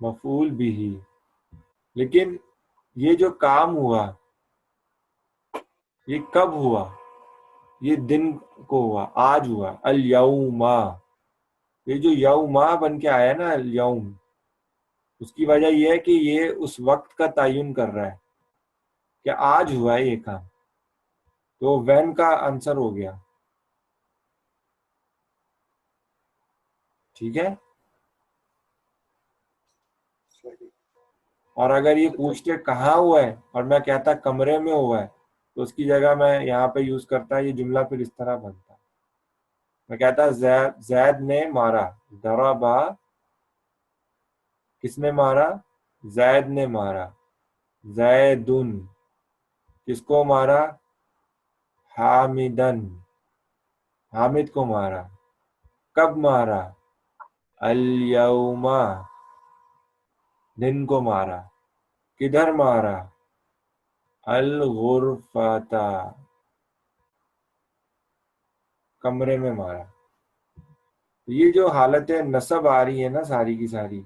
Speaker 1: मफूल भी ही। लेकिन ये जो काम हुआ, ये कब हुआ? ये दिन को हुआ, आज हुआ, अल यौमा। ये जो यौमा बन के आया ना, अल यौम, उसकी वजह ये है कि ये उस वक्त का तयन कर रहा है कि आज हुआ है ये काम, तो वैन का आंसर हो गया। ठीक है।
Speaker 2: सही।
Speaker 1: और अगर ये पूछते कहाँ हुआ है और मैं कहता कमरे में हुआ है, तो उसकी जगह मैं यहाँ पे यूज करता, ये जुमला फिर इस तरह बनता। मैं कहता जैद, जैद ने मारा, दरबा, किसने मारा? जैद ने मारा, जैदुन, किसको मारा? हामिदन, हामिद को मारा। कब मारा? अल यौमा, दिन को मारा। किधर मारा? अल गुरफता, कमरे में मारा। ये जो हालत है नसब आ रही है ना सारी की सारी,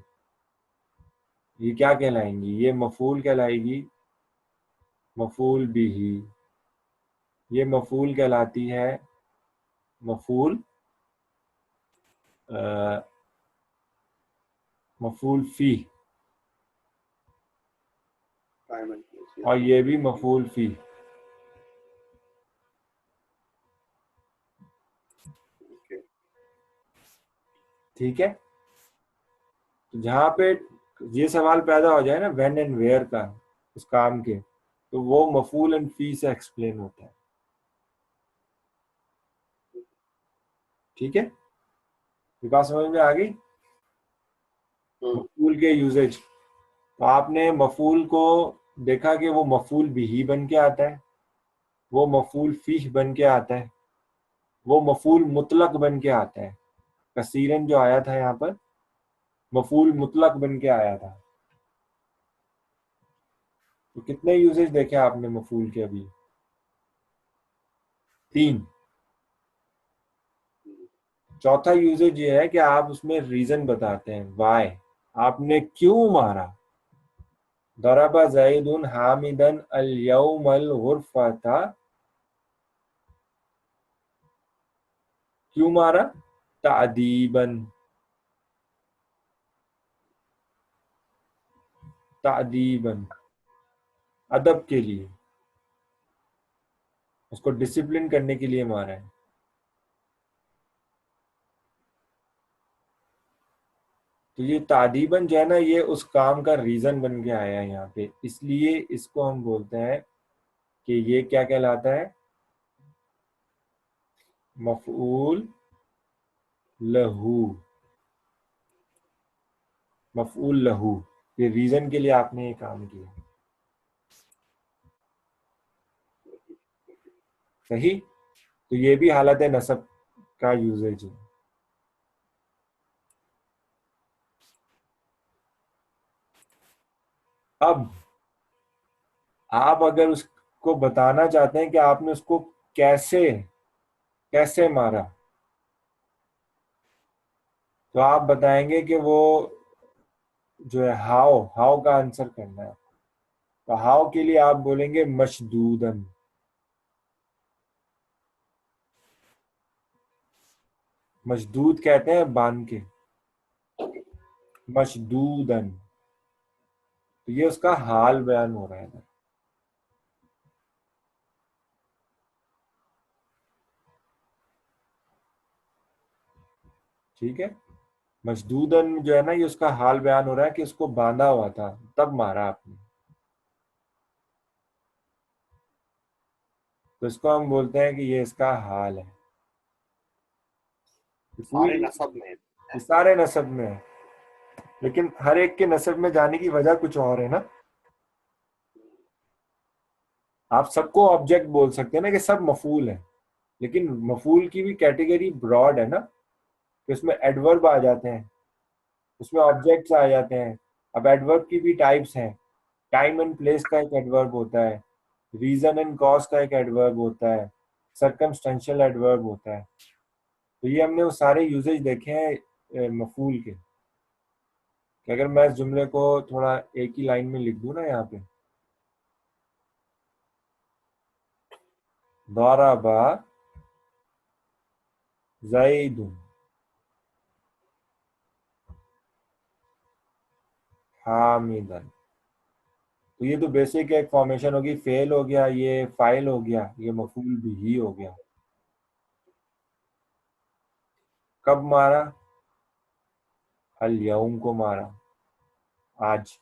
Speaker 1: ये क्या कहलाएंगी? ये मफूल कहलाएगी, मफूल बिही। ये मफूल कहलाती है, मफूल मफूल फी।
Speaker 2: टाइम एंड प्लेस,
Speaker 1: और ये भी मफूल फी।
Speaker 2: ओके।
Speaker 1: ठीक है। तो जहां पे ये सवाल पैदा हो जाए ना व्हेन एंड वेयर का, उस काम के, तो वो मफूल एंड फी से एक्सप्लेन होता है। ठीक है, ये बात समझ में आ गई? मफूल के यूजेज, तो आपने मफूल को देखा कि वो मफूल बिही बन के आता है, वो मफूल फीह बन के आता है, वो मफूल मुतलक बन के आता है। कसीरन जो आया था यहाँ पर, मफूल मुतलक बन के आया था। तो कितने यूजेज देखे आपने मफूल के अभी? 3। चौथा यूजेज ये है कि आप उसमें रीजन बताते हैं, वाई, आपने क्यों मारा। दरबा जैदुन हामिदन अल यौमल गुरफता, क्यों मारा? तादीबन, तादीबन, अदब के लिए, उसको डिसिप्लिन करने के लिए मारा है। तो ये तादीबन जो है ना, ये उस काम का रीजन बन के आया है यहाँ पे, इसलिए इसको हम बोलते हैं कि ये क्या कहलाता है? मफऊल लहू। मफऊल लहू, ये रीजन के लिए आपने ये काम किया। सही। तो ये भी हालत है नसब का यूजेज है। अब आप अगर उसको बताना चाहते हैं कि आपने उसको कैसे कैसे मारा, तो आप बताएंगे कि वो जो है हाउ, हाउ का आंसर करना है। तो हाउ के लिए आप बोलेंगे मशदूदन। मशदूद कहते हैं बांध के, मशदूदन। तो ये उसका हाल बयान हो रहा है। ठीक है। मशदूदन जो है ना, ये उसका हाल बयान हो रहा है कि उसको बांधा हुआ था, तब मारा आपने। तो इसको हम बोलते हैं कि ये इसका हाल है।
Speaker 2: सारे
Speaker 1: पूरी,
Speaker 2: नसब में।
Speaker 1: ये सारे नसब में है, लेकिन हर एक के नसब में जाने की वजह कुछ और है ना। आप सबको ऑब्जेक्ट बोल सकते हैं ना कि सब मफूल है, लेकिन मफूल की भी कैटेगरी ब्रॉड है ना, कि उसमें एडवर्ब आ जाते हैं, उसमें ऑब्जेक्ट्स आ जाते हैं। अब एडवर्ब की भी टाइप्स हैं। टाइम एंड प्लेस का एक एडवर्ब होता है, रीजन एंड कॉज का एक एडवर्ब होता है, सर्कमस्टेंशियल एडवर्ब होता है। तो ये हमने वो सारे यूजेज देखे हैं मफूल के। कि अगर मैं इस जुमले को थोड़ा एक ही लाइन में लिख दूं ना यहाँ पे, दौराबा ज़ैदुन हामिदन, तो ये तो बेसिक एक फॉर्मेशन होगी। फेल हो गया, ये फाइल हो गया, ये मफूल भी हो गया। कब मारा? अल यौम को मारा, आज।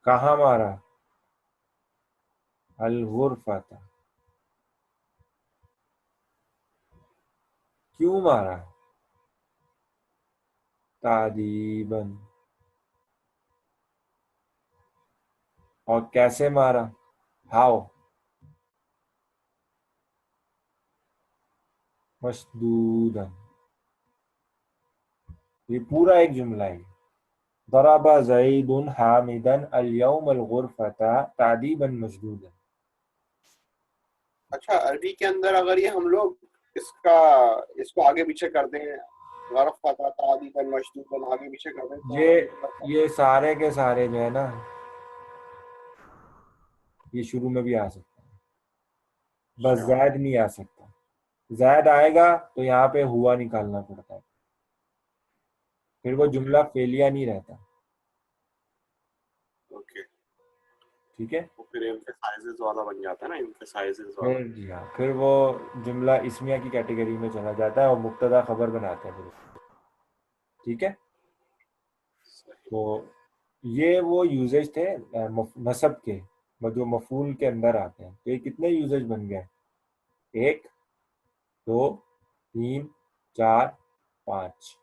Speaker 1: कहाँ मारा? अल गुरफता, क्यों मारा? तादीबन, और कैसे मारा? हाउ? मशदूदन। ये पूरा एक जुमला है। दरबा ज़ैदुन हामिदन अल यौम अल गुरफता तादीबन मशदूदन।
Speaker 2: अच्छा, अरबी के अंदर अगर ये हम लोग इसका इसको आगे पीछे कर दें, गरफ फता तादीबन मशदूदन आगे पीछे कर दें, तो
Speaker 1: ये
Speaker 2: हमें मतलब क्या?
Speaker 1: ये सारे के सारे जो है ना, ये शुरू में भी आ सकता है, बस
Speaker 2: अच्छा,
Speaker 1: जैद नहीं आ सकता। जैद आएगा तो यहाँ पे हुआ निकालना पड़ता है, फिर वो
Speaker 2: ओके,
Speaker 1: जुमला फेलिया नहीं रहता।
Speaker 2: ओके।
Speaker 1: ठीक है।
Speaker 2: तो फिर एम्फेसाइजेस वाला बन जाता है ना, एम्फेसाइजेस वाला।
Speaker 1: फिर जी हाँ, फिर वो जुमला इस्मिया की कैटेगरी में चला जाता है और मुब्तदा खबर बनाते हैं फिर। ठीक है।
Speaker 2: सही।
Speaker 1: तो ये वो यूजेज थे नसब के, जो मफूल के अंदर आते हैं। तो ये कितने यूजेज बन गए? एक, दो, तीन, चार, पाँच।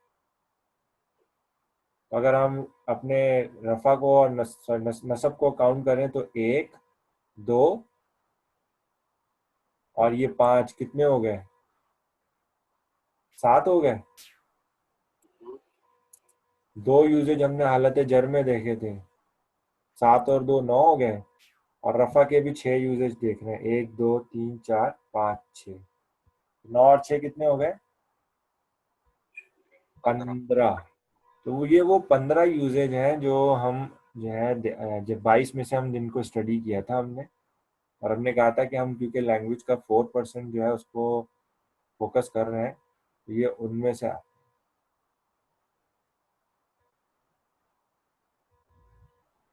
Speaker 1: अगर हम अपने रफा को और नसब को काउंट करें तो एक, दो और ये पांच, कितने हो गए? सात हो गए। दो यूजेज हमने हालत जर में देखे थे, सात और दो नौ हो गए। और रफा के भी छह यूजेज देख रहे हैं, एक, दो, तीन, चार, पाँच, छः। नौ और छः कितने हो गए?
Speaker 2: 15।
Speaker 1: 15। तो ये वो 15 यूजेज हैं जो हम जो है जब 22 में से हम जिनको स्टडी किया था हमने। और हमने कहा था कि हम क्योंकि लैंग्वेज का 4% जो है उसको फोकस कर रहे हैं, तो ये उनमें से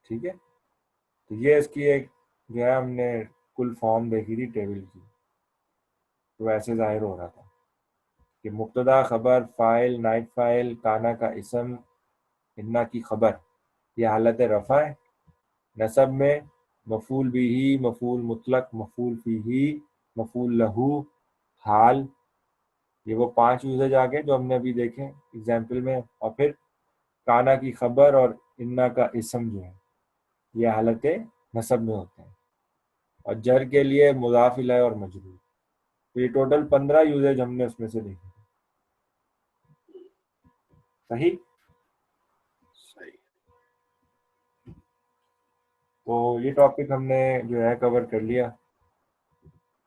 Speaker 1: ठीक है। तो ये इसकी एक जो है हमने कुल फॉर्म देखी थी टेबल की। तो ऐसे जाहिर हो रहा था कि मुब्तदा खबर फाइल नाइट फाइल काना का इसम इन्ना की खबर, ये हालत रफ़ा है। नसब में मफूल बिही, मफूल मुतलक, मफूल फीही, मफूल लहू, हाल। ये वो पांच यूजेज आ गए जो हमने अभी देखे एग्जाम्पल में। और फिर काना की खबर और इन्ना का इसम जो है ये हालत नसब में होते हैं। और जर के लिए मुदाफ इलैह और मजरूर। तो ये टोटल 15 यूजेज हमने उसमें से देखे। सही।
Speaker 2: सही।
Speaker 1: तो ये टॉपिक हमने जो है कवर कर लिया।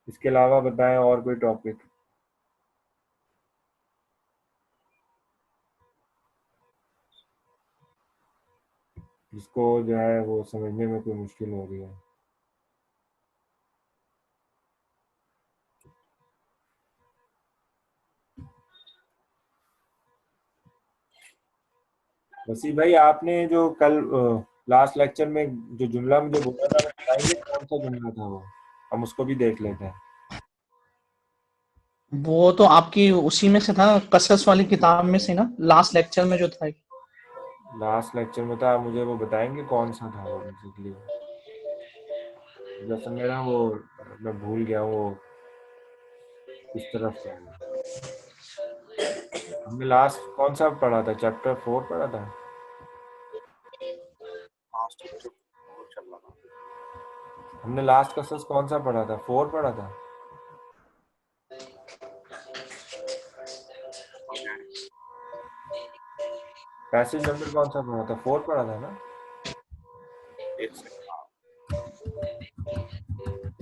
Speaker 1: इसके अलावा बताएं और कोई टॉपिक जिसको जो है वो समझने में कोई मुश्किल हो रही है। वसी भाई, आपने जो कल लास्ट लेक्चर में जो जुमला मुझे बोला था, वो बताएंगे कौन सा जुमला था वो? हम उसको भी देख लेते हैं।
Speaker 3: वो तो आपकी उसी में से था, कसस वाली किताब में से ना, लास्ट लेक्चर में जो था।
Speaker 1: लास्ट लेक्चर में था, मुझे वो बताएंगे कौन सा था वो बेसिकली? जैसे मेरा वो, मैं भूल गया वो किस तरफ था वो। हमने लास्ट कौन सा पढ़ा था? चैप्टर 4 पढ़ा था।
Speaker 2: लास्ट चैप्टर और चल रहा था।
Speaker 1: हमने लास्ट कसस कौन सा पढ़ा था? 4 पढ़ा था।
Speaker 2: ओके।
Speaker 1: पैसेज नंबर कौन सा पढ़ा था? 4 पढ़ा था ना?
Speaker 2: एक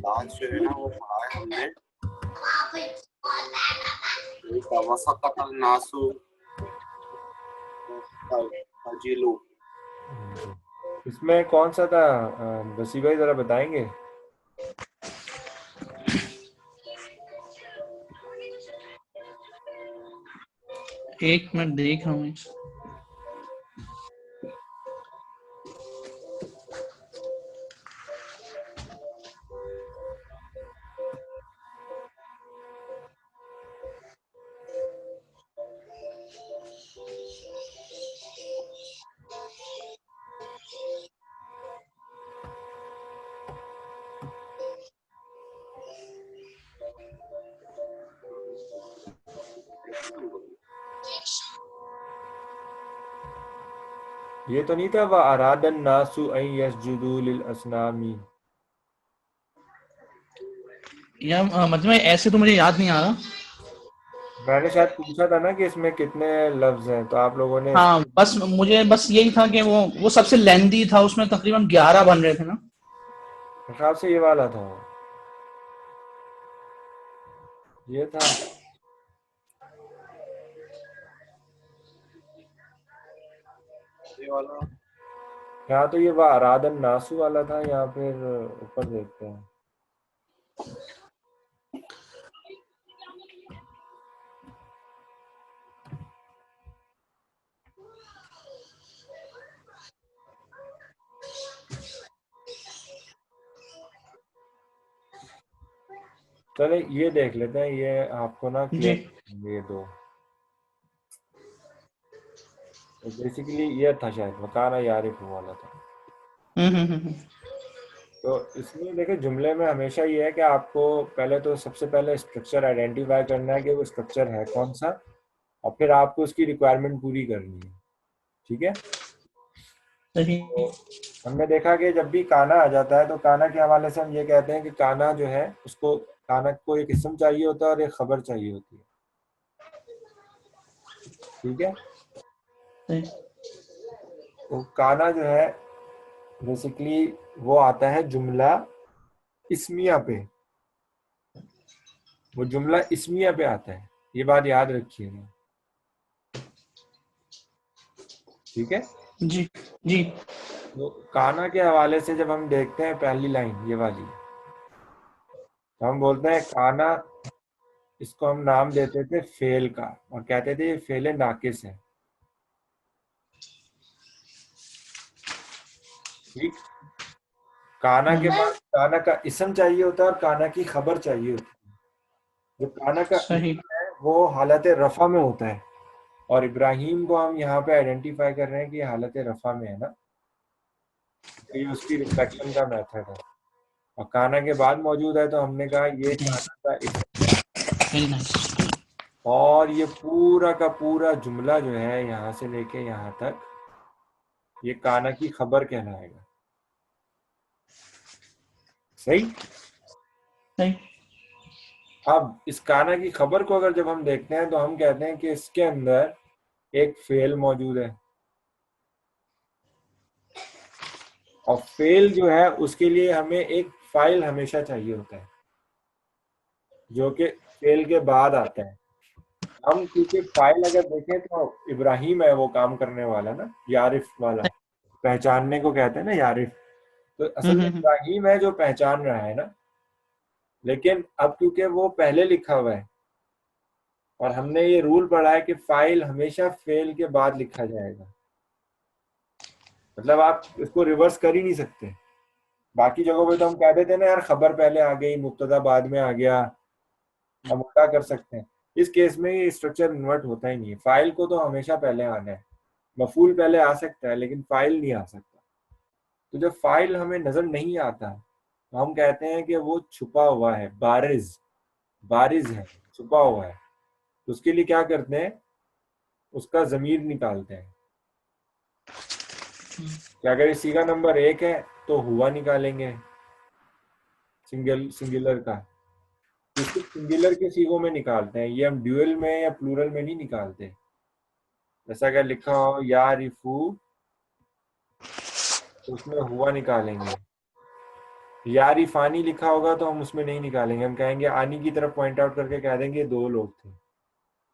Speaker 2: लास्ट जो है ना वो पढ़ा है हमने, वसक़तल नासु फजिलु।
Speaker 1: इसमें कौन सा था? बसी भाई जरा बताएंगे।
Speaker 3: एक मिनट देख रहा हूँ।
Speaker 1: ये तो नहीं था व अरादन नासु अन यस्जुदू लिल असनामी?
Speaker 3: यार मतलब ऐसे तो मुझे याद नहीं आ रहा।
Speaker 1: मैंने शायद पूछा था ना कि इसमें कितने लफ्ज हैं, तो आप लोगों ने
Speaker 3: हाँ बस मुझे बस यही था कि वो सबसे लेंदी था, उसमें तकरीबन 11 बन रहे थे ना।
Speaker 1: मेरे ख्याल से ये वाला था, ये था।
Speaker 2: ये वाला
Speaker 1: यहाँ तो ये व अरादन नासु वाला था, या फिर ऊपर देखते हैं। चले ये देख लेते हैं, ये आपको ना
Speaker 3: जी
Speaker 1: क्लियर, ये दो। तो बेसिकली ये था शायद मकाना यारिफ वाला था।
Speaker 3: हम्म।
Speaker 1: तो इसमें देखिए जुमले में हमेशा ये है कि आपको पहले तो सबसे पहले स्ट्रक्चर आइडेंटिफाई करना है कि वो स्ट्रक्चर है कौन सा, और फिर आपको उसकी रिक्वायरमेंट पूरी करनी है। ठीक है।
Speaker 3: सही।
Speaker 1: तो हमने देखा कि जब भी काना आ जाता है तो काना के हवाले से हम ये कहते हैं कि काना जो है उसको, काना को एक इसम चाहिए होता है और एक खबर चाहिए होती है। ठीक है।
Speaker 3: सही।
Speaker 1: तो काना जो है बेसिकली वो आता है जुमला इस्मिया पे, वो जुमला इस्मिया पे आता है, ये बात याद रखिएगा। ठीक है।
Speaker 3: जी जी।
Speaker 1: तो काना के हवाले से जब हम देखते हैं पहली लाइन ये वाली, तो हम बोलते हैं काना, इसको हम नाम देते थे फेल का और कहते थे ये फेल नाकिस है। ठीक। काना के बाद काना का इसम चाहिए होता है और काना की खबर चाहिए होती है। जो काना का
Speaker 3: सही।
Speaker 1: इसम है वो हालत रफा में होता है, और इब्राहिम को हम यहाँ पे आइडेंटिफाई कर रहे हैं कि ये हालत रफा में है ना, तो ये उसकी रिफ्लेक्शन का मेथड है। और काना के बाद मौजूद है तो हमने कहा ये काना का इसम है।
Speaker 3: Very nice.
Speaker 1: और ये पूरा का पूरा जुमला जो है यहाँ से लेके यहाँ तक ये काना की खबर कहलाएगा। सही।
Speaker 3: सही।
Speaker 1: अब इस काना की खबर को अगर जब हम देखते हैं तो हम कहते हैं कि इसके अंदर एक फेल मौजूद है, और फेल जो है उसके लिए हमें एक फाइल हमेशा चाहिए होता है जो कि फेल के बाद आता है। हम क्योंकि फाइल अगर देखें तो इब्राहिम है वो काम करने वाला ना, यारिफ वाला, पहचानने को कहते हैं ना यारिफ, तो असल में
Speaker 3: हम्म।
Speaker 1: इब्राहिम है जो पहचान रहा है ना। लेकिन अब क्योंकि वो पहले लिखा हुआ है और हमने ये रूल पढ़ा है कि फाइल हमेशा फेल के बाद लिखा जाएगा, मतलब आप इसको रिवर्स कर ही नहीं सकते। बाकी जगहों पे तो हम कह देते हैं ना यार खबर पहले आ गई मुब्तदा बाद में आ गया, हम उल्टा कर सकते हैं। इस केस में ये स्ट्रक्चर इन्वर्ट होता ही नहीं है, फाइल को तो हमेशा पहले आना है। मफूल पहले आ सकता है लेकिन फाइल नहीं आ सकता। तो जब फाइल हमें नजर नहीं आता तो हम कहते हैं कि वो छुपा हुआ है, बारिज, बारिज है, छुपा हुआ है। तो उसके लिए क्या करते हैं, उसका जमीर निकालते हैं कि अगर ये सीगा नंबर 1 है तो हुआ निकालेंगे सिंगुलर का, इसको सिंगुलर के सीगों में निकालते हैं, ये हम ड्यूअल में या प्लूरल में नहीं निकालते। जैसा अगर लिखा हो यारिफू, तो उसमें हुआ निकालेंगे। यारिफानी लिखा होगा तो हम उसमें नहीं निकालेंगे, हम कहेंगे आनी की तरफ पॉइंट आउट करके कह देंगे दो लोग थे।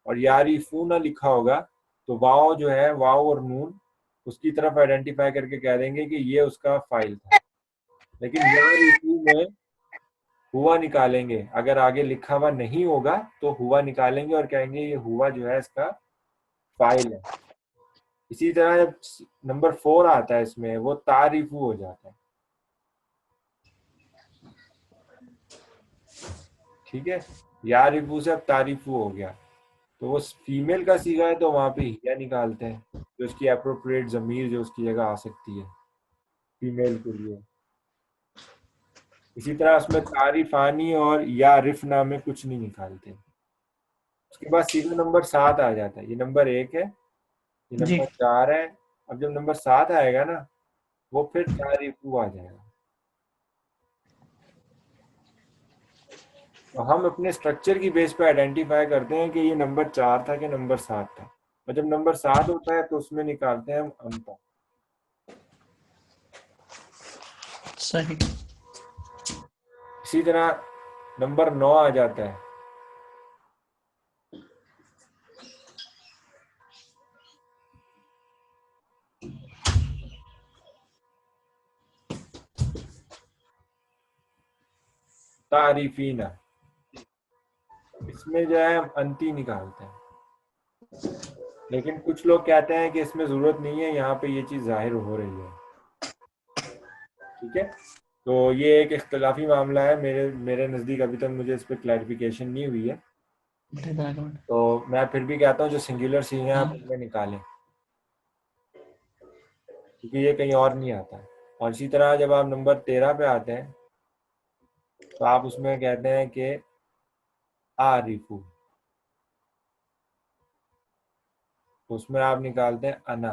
Speaker 1: और यारिफू ना लिखा होगा तो वाव जो है, वाव और नून, उसकी तरफ आइडेंटिफाई करके कह देंगे कि ये उसका फाइल था। लेकिन यारिफू में हुआ निकालेंगे, अगर आगे लिखा हुआ नहीं होगा तो हुआ निकालेंगे और कहेंगे ये हुआ जो है इसका फाइल है। इसी तरह जब नंबर 4 आता है इसमें, वो तारीफू हो जाता है। ठीक है, यारिफू से अब तारीफू हो गया। तो वो फीमेल का सीगा है तो वहां पे हिया निकालते हैं, जो उसकी अप्रोप्रिएट जमीर जो उसकी जगह आ सकती है फीमेल के लिए। इसी तरह उसमें तारीफानी और या रिफ नाम में कुछ नहीं निकालते। उसके बाद सीधा नंबर 7 आ जाता है। ये नंबर 1 है, ये
Speaker 3: जी।
Speaker 1: नंबर 4 है। अब जब नंबर 7 आएगा ना, वो फिर तारीफू आ जाएगा। तो हम अपने स्ट्रक्चर की बेस पे आइडेंटिफाई करते हैं कि ये नंबर 4 था कि नंबर 7 था। और जब नंबर 7 होता है तो उसमें निकालते हैं हम अंतर।
Speaker 3: सही।
Speaker 1: इसी तरह नंबर 9 आ जाता है। तारीफीना, इसमें जो है हम अंती निकालते हैं। लेकिन कुछ लोग कहते हैं कि इसमें जरूरत नहीं है, यहाँ पे ये चीज जाहिर हो रही है। ठीक है, तो ये एक इख्तलाफी मामला है। मेरे नज़दीक अभी तक मुझे इस पर क्लैरिफिकेशन नहीं हुई है। तो मैं फिर भी कहता हूँ जो सिंगुलर सी हैं आप उनमें निकालें, क्योंकि ये कहीं और नहीं आता है। और इसी तरह जब आप नंबर 13 पे आते हैं तो आप उसमें कहते हैं कि आरिफू, उसमें आप निकालते हैं अना।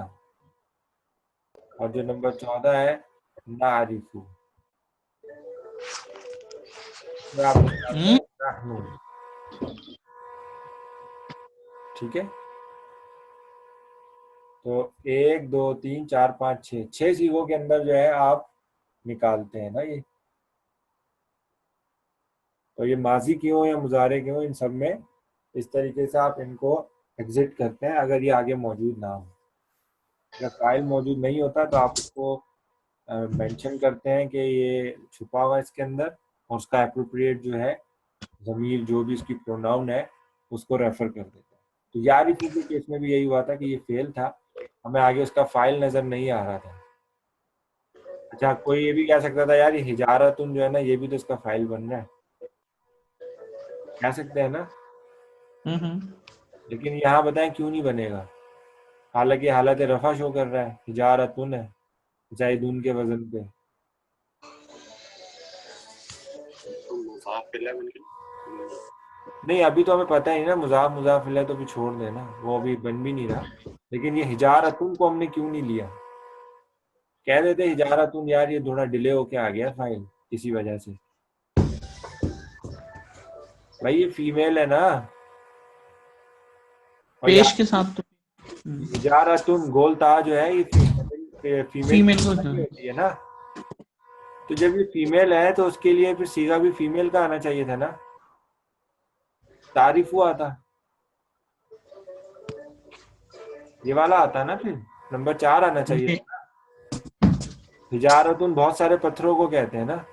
Speaker 1: और जो नंबर 14 है नारिफू, उसमें आप निकालते हैं नहनु। ठीक है, तो 1 2 3 4 5 6 सीगों के अंदर जो है आप निकालते हैं ना ये। तो ये माजी क्यों या मुजारे क्यों, इन सब में इस तरीके से आप इनको एग्जिट करते हैं अगर ये आगे मौजूद ना हो। अगर फाइल मौजूद नहीं होता तो आप उसको मेंशन करते हैं कि ये छुपा हुआ है इसके अंदर, और उसका अप्रोप्रिएट जो है ज़मीर जो भी इसकी प्रोनाउन है उसको रेफर कर देते हैं। तो यारिफू के केस में भी यही हुआ था कि ये फेल था, हमें आगे उसका फाइल नजर नहीं आ रहा था। अच्छा, कोई ये भी कह सकता था यार ये हिजारतुन जो है ना, ये भी तो इसका फाइल बन रहा है, कह सकते हैं ना। लेकिन यहाँ बताएं क्यों नहीं बनेगा, हालांकि हालत रफा शो कर रहा है, हिजारतुन है जायदून के वजन पे। नहीं, अभी तो हमें पता ही ना, मुजाफ मुजाफ इलैह तो भी छोड़ देना, वो अभी बन भी नहीं रहा। लेकिन ये हिजारतुन को हमने क्यों नहीं लिया, कह देते हिजारतुन यार ये थोड़ा डिले होके आ गया फाइल किसी वजह से। भाई ये फीमेल है ना, और
Speaker 3: पेश के साथ तो
Speaker 1: हिजारतुन गोलता जो है ये फीमेल
Speaker 3: को
Speaker 1: होती है ना। तो जब ये फीमेल है तो उसके लिए फिर सीगा भी फीमेल का आना चाहिए था ना, तारीफू आता, ये वाला आता ना, फिर नंबर 4 आना चाहिए था। हिजारतुन बहुत सारे पत्थरों को कहते हैं ना,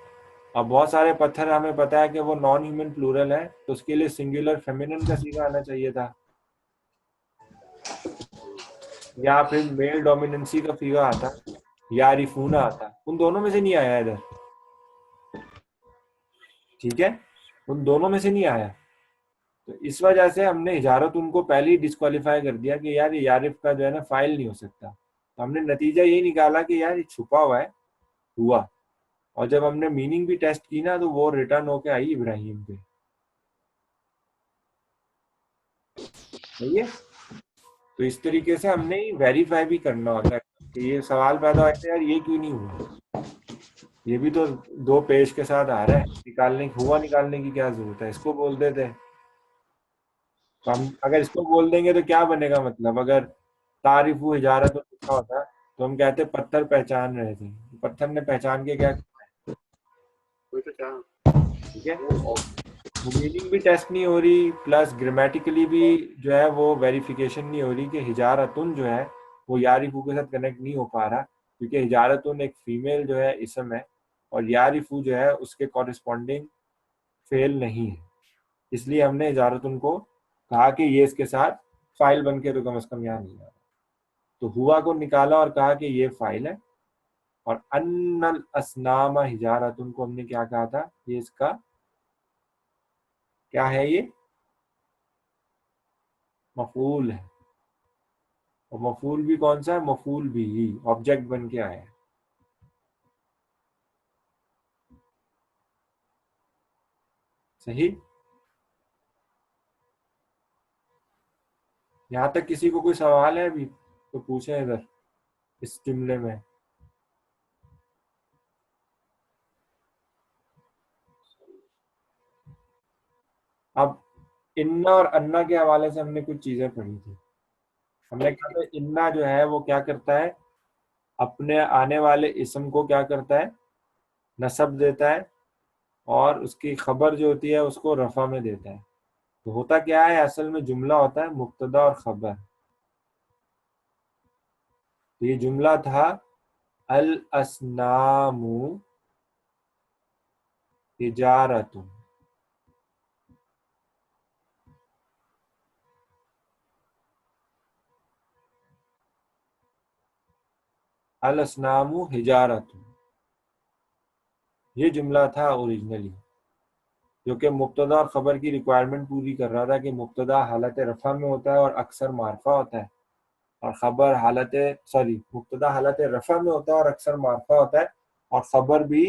Speaker 1: अब बहुत सारे पत्थर हमें पता है कि वो नॉन ह्यूमन प्लूरल है, तो उसके लिए सिंगुलर फेमिनिन का सीगा आना चाहिए था, या फिर मेल डोमिनेंसी का सीगा आता, या रिफूना आता। उन दोनों में से नहीं आया इधर। ठीक है, उन दोनों में से नहीं आया, तो इस वजह से हमने हिजारत उनको पहले ही डिस्क्वालीफाई कर दिया कि यार ये यारिफ का जो है ना फाइल नहीं हो सकता। तो हमने नतीजा यही निकाला कि यार ये छुपा हुआ है, हुआ। और जब हमने मीनिंग भी टेस्ट की ना तो वो रिटर्न होके आई इब्राहिम पे। सही है, तो इस तरीके से हमने वेरीफाई भी करना होता है कि ये सवाल पैदा होता है यार ये क्यों नहीं हुआ, ये भी तो 2 पेज के साथ आ रहा है, हुआ निकालने की क्या जरूरत है, इसको बोल देते। तो हम अगर इसको बोल देंगे तो क्या बनेगा, मतलब अगर तारिफू हिजारत लिखा होता है तो हम कहते हैं पत्थर पहचान रहे थे, पत्थर ने पहचान के क्या किया?
Speaker 2: वही तो क्या
Speaker 1: ठीक है,
Speaker 2: वो
Speaker 1: मीनिंग भी टेस्ट नहीं हो रही, प्लस ग्रामेटिकली भी जो है वो वेरिफिकेशन नहीं हो रही कि हिजारतुन जो है वो यारिफू के साथ कनेक्ट नहीं हो पा रहा, क्योंकि हिजारतुन एक फीमेल जो है इसम है और यारिफू जो है उसके कॉरेस्पॉन्डिंग फेल नहीं है, इसलिए हमने हिजारतुन को कहा कि ये इसके साथ फाइल बन के तो कम से कम यहाँ नहीं आ रहा। तो हुआ को निकाला और कहा कि ये फाइल है, और अन्नल असनामा हिजारतुन को हमने क्या कहा था, ये इसका क्या है, ये मफूल है, और मफूल भी कौन सा है, मफूल भी ही ऑब्जेक्ट बन के आया है। सही, यहां तक किसी को कोई सवाल है अभी तो पूछे इधर इस जुमले में। अब इन्ना और अन्ना के हवाले से हमने कुछ चीजें पढ़ी थी। हमने कहा था इन्ना जो है वो क्या करता है, अपने आने वाले इसम को क्या करता है, नसब देता है, और उसकी खबर जो होती है उसको रफा में देता है। तो होता क्या है, असल में जुमला होता है मुब्तदा और खबर। तो ये जुमला था अल असनामु हिजारतुन, अल असनामु हिजारतुन, ये जुमला था ओरिजिनली, जो कि मुब्तदा और खबर की रिक्वायरमेंट पूरी कर रहा था कि मुब्तदा हालत रफा में होता है और अक्सर मारफा होता है, और खबर हालत मुब्तदा हालत रफा में होता है और अक्सर मारफा होता है, और खबर भी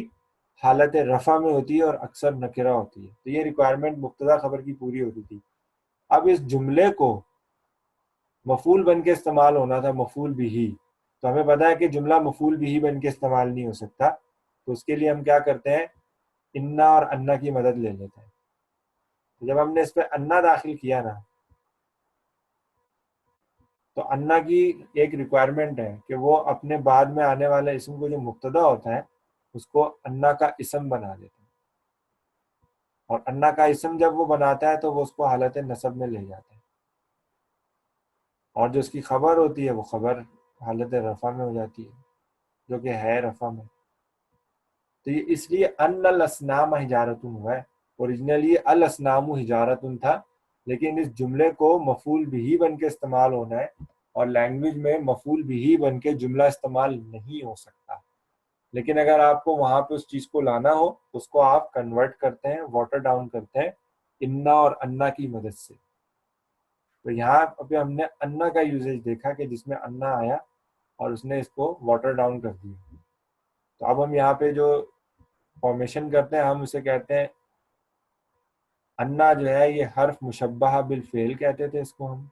Speaker 1: हालत रफा में होती है और अक्सर नकिरा होती है। तो ये रिक्वायरमेंट मुब्तदा खबर की पूरी होती थी। अब इस जुमले को मफूल बन के इस्तेमाल होना था, मफूल बिही। तो हमें पता है कि जुमला मफूल बिही बन के इस्तेमाल नहीं हो सकता, तो उसके लिए हम क्या करते हैं, इन्ना और अन्ना की मदद ले लेते हैं। तो जब हमने इस पर अन्ना दाखिल किया ना, तो अन्ना की एक रिक्वायरमेंट है कि वो अपने बाद में आने वाले इसम को जो मुब्तदा होता है उसको अन्ना का इसम बना देता है, और अन्ना का इसम जब वो बनाता है तो वो उसको हालत नसब में ले जाता है, और जो उसकी खबर होती है वो खबर हालत रफा में हो जाती है, जो कि है रफा में। तो ये इसलिए अल असनाम हिजारतुन हुआ है। ओरिजिनली अल असनामु हिजारतुन था, लेकिन इस जुमले को मफूल बिही बन के इस्तेमाल होना है, और लैंग्वेज में मफूल बिही बन के जुमला इस्तेमाल नहीं हो सकता। लेकिन अगर आपको वहां पे उस चीज को लाना हो तो उसको आप कन्वर्ट करते हैं, वाटर डाउन करते हैं इन्ना और अन्ना की मदद से। तो यहाँ पे हमने अन्ना का यूजेज देखा कि जिसमें अन्ना आया और उसने इसको वाटर डाउन कर दिया। तो अब हम यहाँ पे जो फॉर्मेशन करते हैं हम उसे कहते हैं अन्ना जो है ये हर्फ मुशब्बहा बिल फेल कहते थे इसको हम,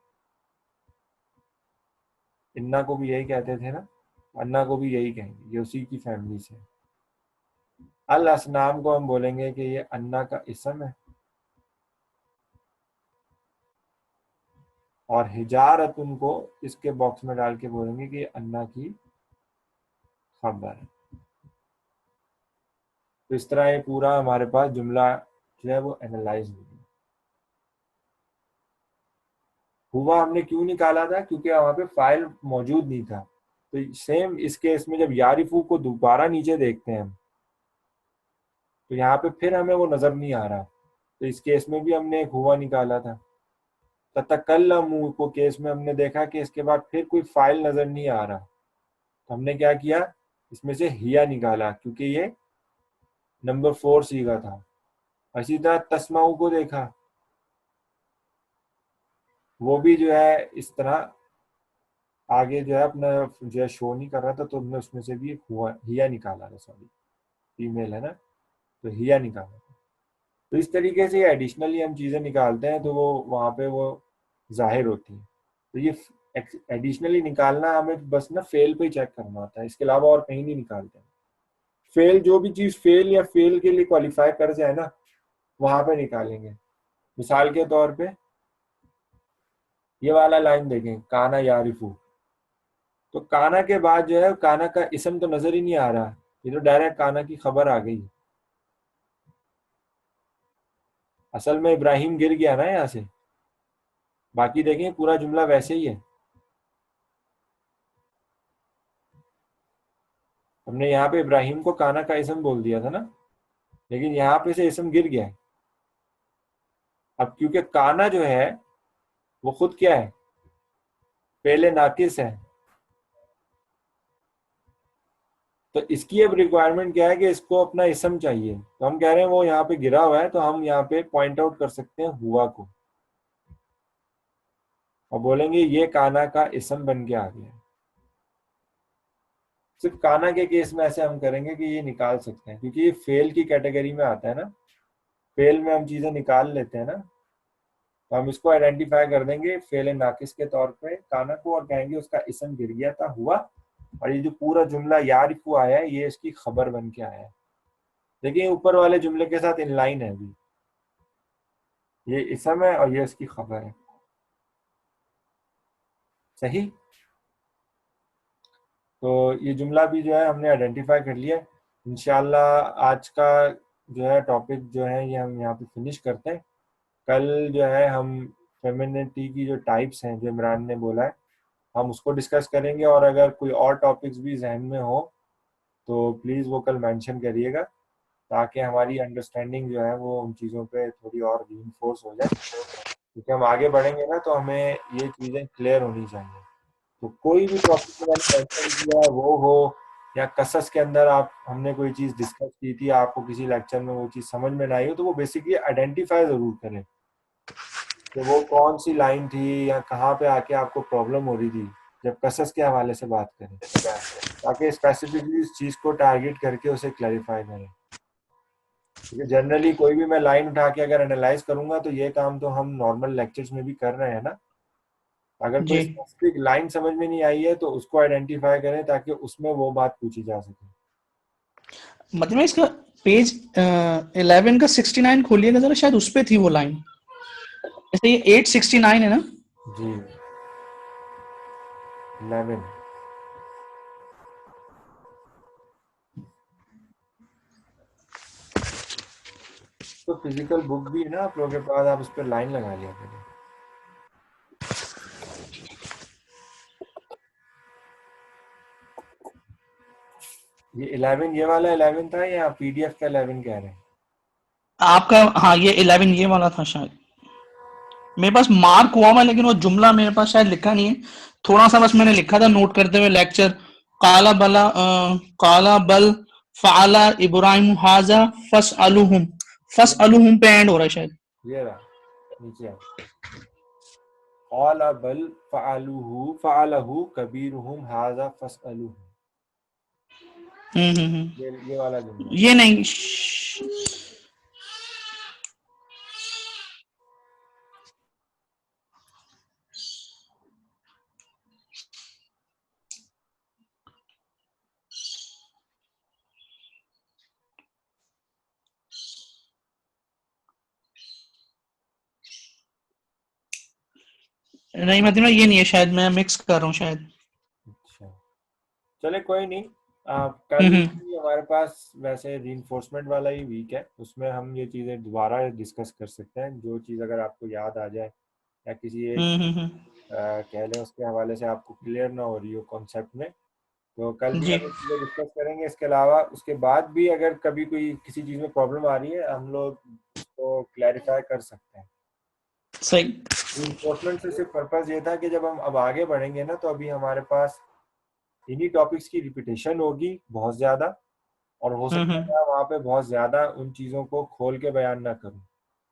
Speaker 1: इन्ना को भी यही कहते थे ना, अन्ना को भी यही कहेंगे, ये उसी की फैमिली से। अल असनाम को हम बोलेंगे कि ये अन्ना का इसम है, और हिजारतुन को इसके बॉक्स में डाल के बोलेंगे कि ये अन्ना की खबर है। तो इस तरह ये पूरा हमारे पास जुमला जो है वो एनालाइज हो गया। हुआ हमने क्यों निकाला था, क्योंकि वहां पे फाइल मौजूद नहीं था। तो सेम इस केस में जब यारिफू को दोबारा नीचे देखते हैं हम, तो यहाँ पे फिर हमें वो नजर नहीं आ रहा। तो इस केस में भी हमने एक हुआ निकाला था। ततकल्लमू को केस में हमने देखा कि इसके बाद फिर कोई फाइल नजर नहीं आ रहा, तो हमने क्या किया, इसमें से हिया निकाला, क्योंकि ये नंबर 4 सीखा था। इसी तरह तस्माऊ को देखा, वो भी जो है इस तरह आगे जो है अपना जो है शो नहीं कर रहा था, तो हमने उसमें से भी एक हुआ हिया निकाला था, सॉरी फीमेल है ना, तो हिया निकाला था। तो इस तरीके से एडिशनली हम चीज़ें निकालते हैं तो वो वहाँ पे वो जाहिर होती हैं। तो ये एडिशनली निकालना हमें बस ना फेल पे ही चेक करना होता है, इसके अलावा और कहीं नहीं निकालते हैं। फेल, जो भी चीज़ फेल या फेल के लिए क्वालिफाई कर जाए ना, वहाँ पे निकालेंगे। मिसाल के तौर पे ये वाला लाइन देखें, काना यारिफू, तो काना के बाद जो है काना का इसम तो नजर ही नहीं आ रहा, ये तो डायरेक्ट काना की खबर आ गई। असल में इब्राहिम गिर गया ना यहाँ से, बाकी देखें पूरा जुमला वैसे ही है। हमने यहाँ पे इब्राहिम को काना का इसम बोल दिया था ना, लेकिन यहाँ पे से इसम गिर गया है। अब क्योंकि काना जो है वो खुद क्या है, पहले नाकिस है, तो इसकी अब रिक्वायरमेंट क्या है कि इसको अपना इसम चाहिए। तो हम कह रहे हैं वो यहाँ पे गिरा हुआ है, तो हम यहाँ पे पॉइंट आउट कर सकते हैं हुआ को, और बोलेंगे ये काना का इसम बन के आ गया। सिर्फ काना के केस में ऐसे हम करेंगे कि ये निकाल सकते हैं, क्योंकि ये फेल की कैटेगरी में आता है ना, फेल में हम चीजें निकाल लेते हैं ना, तो हम इसको आइडेंटिफाई कर देंगे फेल नाकिस के तौर पे काना को, और कहेंगे उसका इसम गिर गया था हुआ, और ये जो पूरा जुमला यारिफु आया है ये इसकी खबर बन के आया है। देखिए ऊपर वाले जुमले के साथ इनलाइन है अभी, ये इसम है और ये इसकी खबर है। सही, तो ये जुमला भी जो है हमने आइडेंटिफाई कर लिया। इंशाल्लाह आज का जो है टॉपिक जो है ये हम यहाँ पे फिनिश करते हैं। कल जो है हम फेमिनिटी की जो टाइप्स हैं जो इमरान ने बोला है हम उसको डिस्कस करेंगे, और अगर कोई और टॉपिक्स भी जहन में हो तो प्लीज़ वो कल मेंशन करिएगा, ताकि हमारी अंडरस्टैंडिंग जो है वो उन चीज़ों पे थोड़ी और रीइंफोर्स हो जाए, क्योंकि हम आगे बढ़ेंगे ना तो हमें ये चीज़ें क्लियर होनी चाहिए। तो कोई भी टॉपिक में मैंने मेंशन किया वो हो, या कसस के अंदर आप हमने कोई चीज़ डिस्कस की थी, आपको किसी लेक्चर में वो चीज़ समझ में ना आई हो, तो वो बेसिकली आइडेंटिफाई ज़रूर करें कि वो कौन सी लाइन थी या कहाँ पे आके आपको प्रॉब्लम हो रही थी जब कसस के हवाले से बात करें, ताकि स्पेसिफिकली इस चीज़ को टारगेट करके उसे क्लैरिफाई करें। क्योंकि जनरली कोई भी मैं लाइन उठा के अगर एनालाइज करूंगा तो ये काम तो हम नॉर्मल लेक्चर्स में भी कर रहे हैं ना। अगर कोई
Speaker 3: जी।
Speaker 1: स्पेसिफिक लाइन समझ में नहीं आई है तो उसको आइडेंटिफाई करें ताकि उसमें वो बात पूछी जा सके।
Speaker 3: मतलब इसका पेज 11 का 69 खोलिएगा जरा, शायद उस पे थी वो लाइन। जैसे ये 869 है ना।
Speaker 1: जी 11 तो फिजिकल बुक भी है ना आप लोगों के पास, आप उस पर लाइन लगा लिया करें। ये 11 ये वाला 11 था या पीडीएफ का 11 कह रहे हैं?
Speaker 3: आपका हाँ ये 11 ये वाला था शायद, मेरे पास मार्क हुआ हुआ, लेकिन वो जुमला मेरे पास शायद लिखा नहीं है। थोड़ा सा बस मैंने लिखा था नोट करते हुए लेक्चर। काला बल फाला इब्राहिम हाजा फस अलुहुम पे एंड हो रहा है शायद।
Speaker 1: ये रहा नीचे क़ाला बल फ़अलहु कबीरुहुम हाज़ा फ़स्अलुहुम, ये वाला जुमला।
Speaker 3: ये नहीं नहीं मतलब ये नहीं है शायद, मैं मिक्स कर रहा हूँ शायद।
Speaker 1: अच्छा चले कोई नहीं, कल
Speaker 3: हम्म
Speaker 1: भी हमारे पास वैसे रीइंफोर्समेंट वाला ही वीक है, उसमें हम ये चीज़ें दोबारा डिस्कस कर सकते हैं। जो चीज़ अगर आपको याद आ जाए या किसी एक
Speaker 3: हम्म।
Speaker 1: कह लें उसके हवाले से आपको क्लियर ना हो रही हो कॉन्सेप्ट में, तो कल भी
Speaker 3: जी
Speaker 1: हम चीज़ें डिस्कस करेंगे। इसके अलावा उसके बाद भी अगर कभी कोई किसी चीज़ में प्रॉब्लम आ रही है हम लोग उसको क्लैरिफाई कर सकते हैं।
Speaker 3: सही।
Speaker 1: रीइंफोर्समेंट से सिर्फ पर्पस ये था कि जब हम अब आगे बढ़ेंगे ना तो अभी हमारे पास इन्हीं टॉपिक्स की रिपीटेशन होगी बहुत ज़्यादा, और हो सकता है मैं वहाँ पे बहुत ज़्यादा उन चीज़ों को खोल के बयान ना करूँ,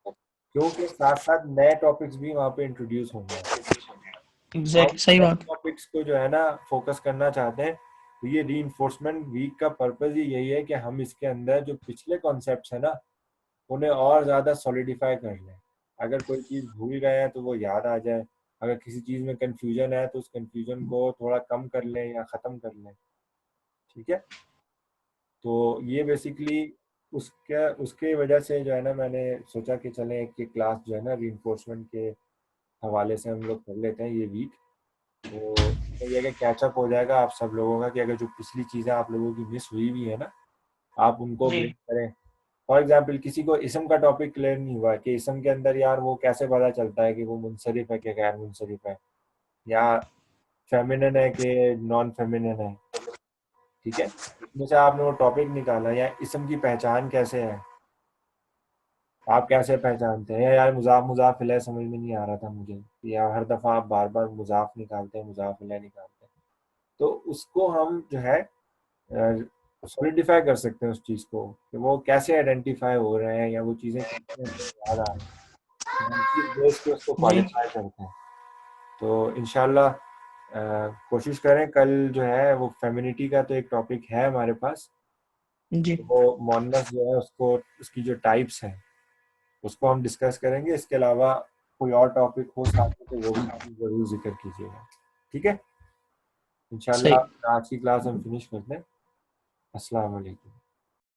Speaker 1: क्योंकि साथ साथ नए टॉपिक्स भी वहाँ पे इंट्रोड्यूस होंगे। हम
Speaker 3: एग्जैक्ट सही
Speaker 1: नए
Speaker 3: बात।
Speaker 1: टॉपिक्स को जो है ना फोकस करना चाहते हैं, तो ये रीइंफोर्समेंट वीक का पर्पस ही यही है कि हम इसके अंदर जो पिछले कॉन्सेप्ट्स है ना उन्हें और ज़्यादा सॉलिडिफाई कर लें। अगर कोई चीज़ भूल गए हैं तो वो याद आ जाए, अगर किसी चीज़ में कंफ्यूजन है तो उस कंफ्यूजन को थोड़ा कम कर लें या ख़त्म कर लें। ठीक है, तो ये बेसिकली उसके उसके वजह से जो है ना मैंने सोचा कि चलें एक क्लास जो है ना रीइंफोर्समेंट के हवाले से हम लोग कर लेते हैं ये वीक। तो ये कि कैचअप हो जाएगा आप सब लोगों का, कि अगर जो पिछली चीज़ें आप लोगों की मिस हुई भी है ना, आप उनको
Speaker 3: जी
Speaker 1: ब्रिंग करें। फॉर एग्जाम्पल किसी को इसम का टॉपिक क्लियर नहीं हुआ कि इसम के अंदर यार वो कैसे पता चलता है कि वो मुनसरिफ है कि गैर मुनसरिफ है, या फेमिनिन है कि नॉन फेमिनिन है, ठीक है, इसमें से आपने वो टॉपिक निकाला, या इसम की पहचान कैसे है, आप कैसे पहचानते हैं, या यार मुजाफ मुजाफ इलैह समझ में नहीं आ रहा था मुझे, या हर दफ़ा आप बार बार मुजाफ निकालते हैं, मुजाफ इलैह निकालते हैं, तो उसको हम जो है सॉलिडिफाई कर सकते हैं उस चीज़ को, कि वो कैसे आइडेंटिफाई हो रहे हैं, या वो चीज़ें कैसे हमें याद आ रही हैं, तो हम किस बेस पे उसको
Speaker 3: जी
Speaker 1: क्वालिफाई करते हैं। तो इंशाल्लाह कोशिश करें, कल जो है वो फेमिनिटी का तो एक टॉपिक है हमारे पास,
Speaker 3: जी
Speaker 1: तो वो मोनस जो है उसको, उसकी जो टाइप्स हैं उसको हम डिस्कस करेंगे। इसके अलावा कोई और टॉपिक हो साथ में तो वो भी जरूर जिक्र कीजिएगा, ठीक है।
Speaker 3: सही।
Speaker 1: इंशाल्लाह आज की क्लास हम फिनिश करते हैं। अस्सलाम वालेकुम।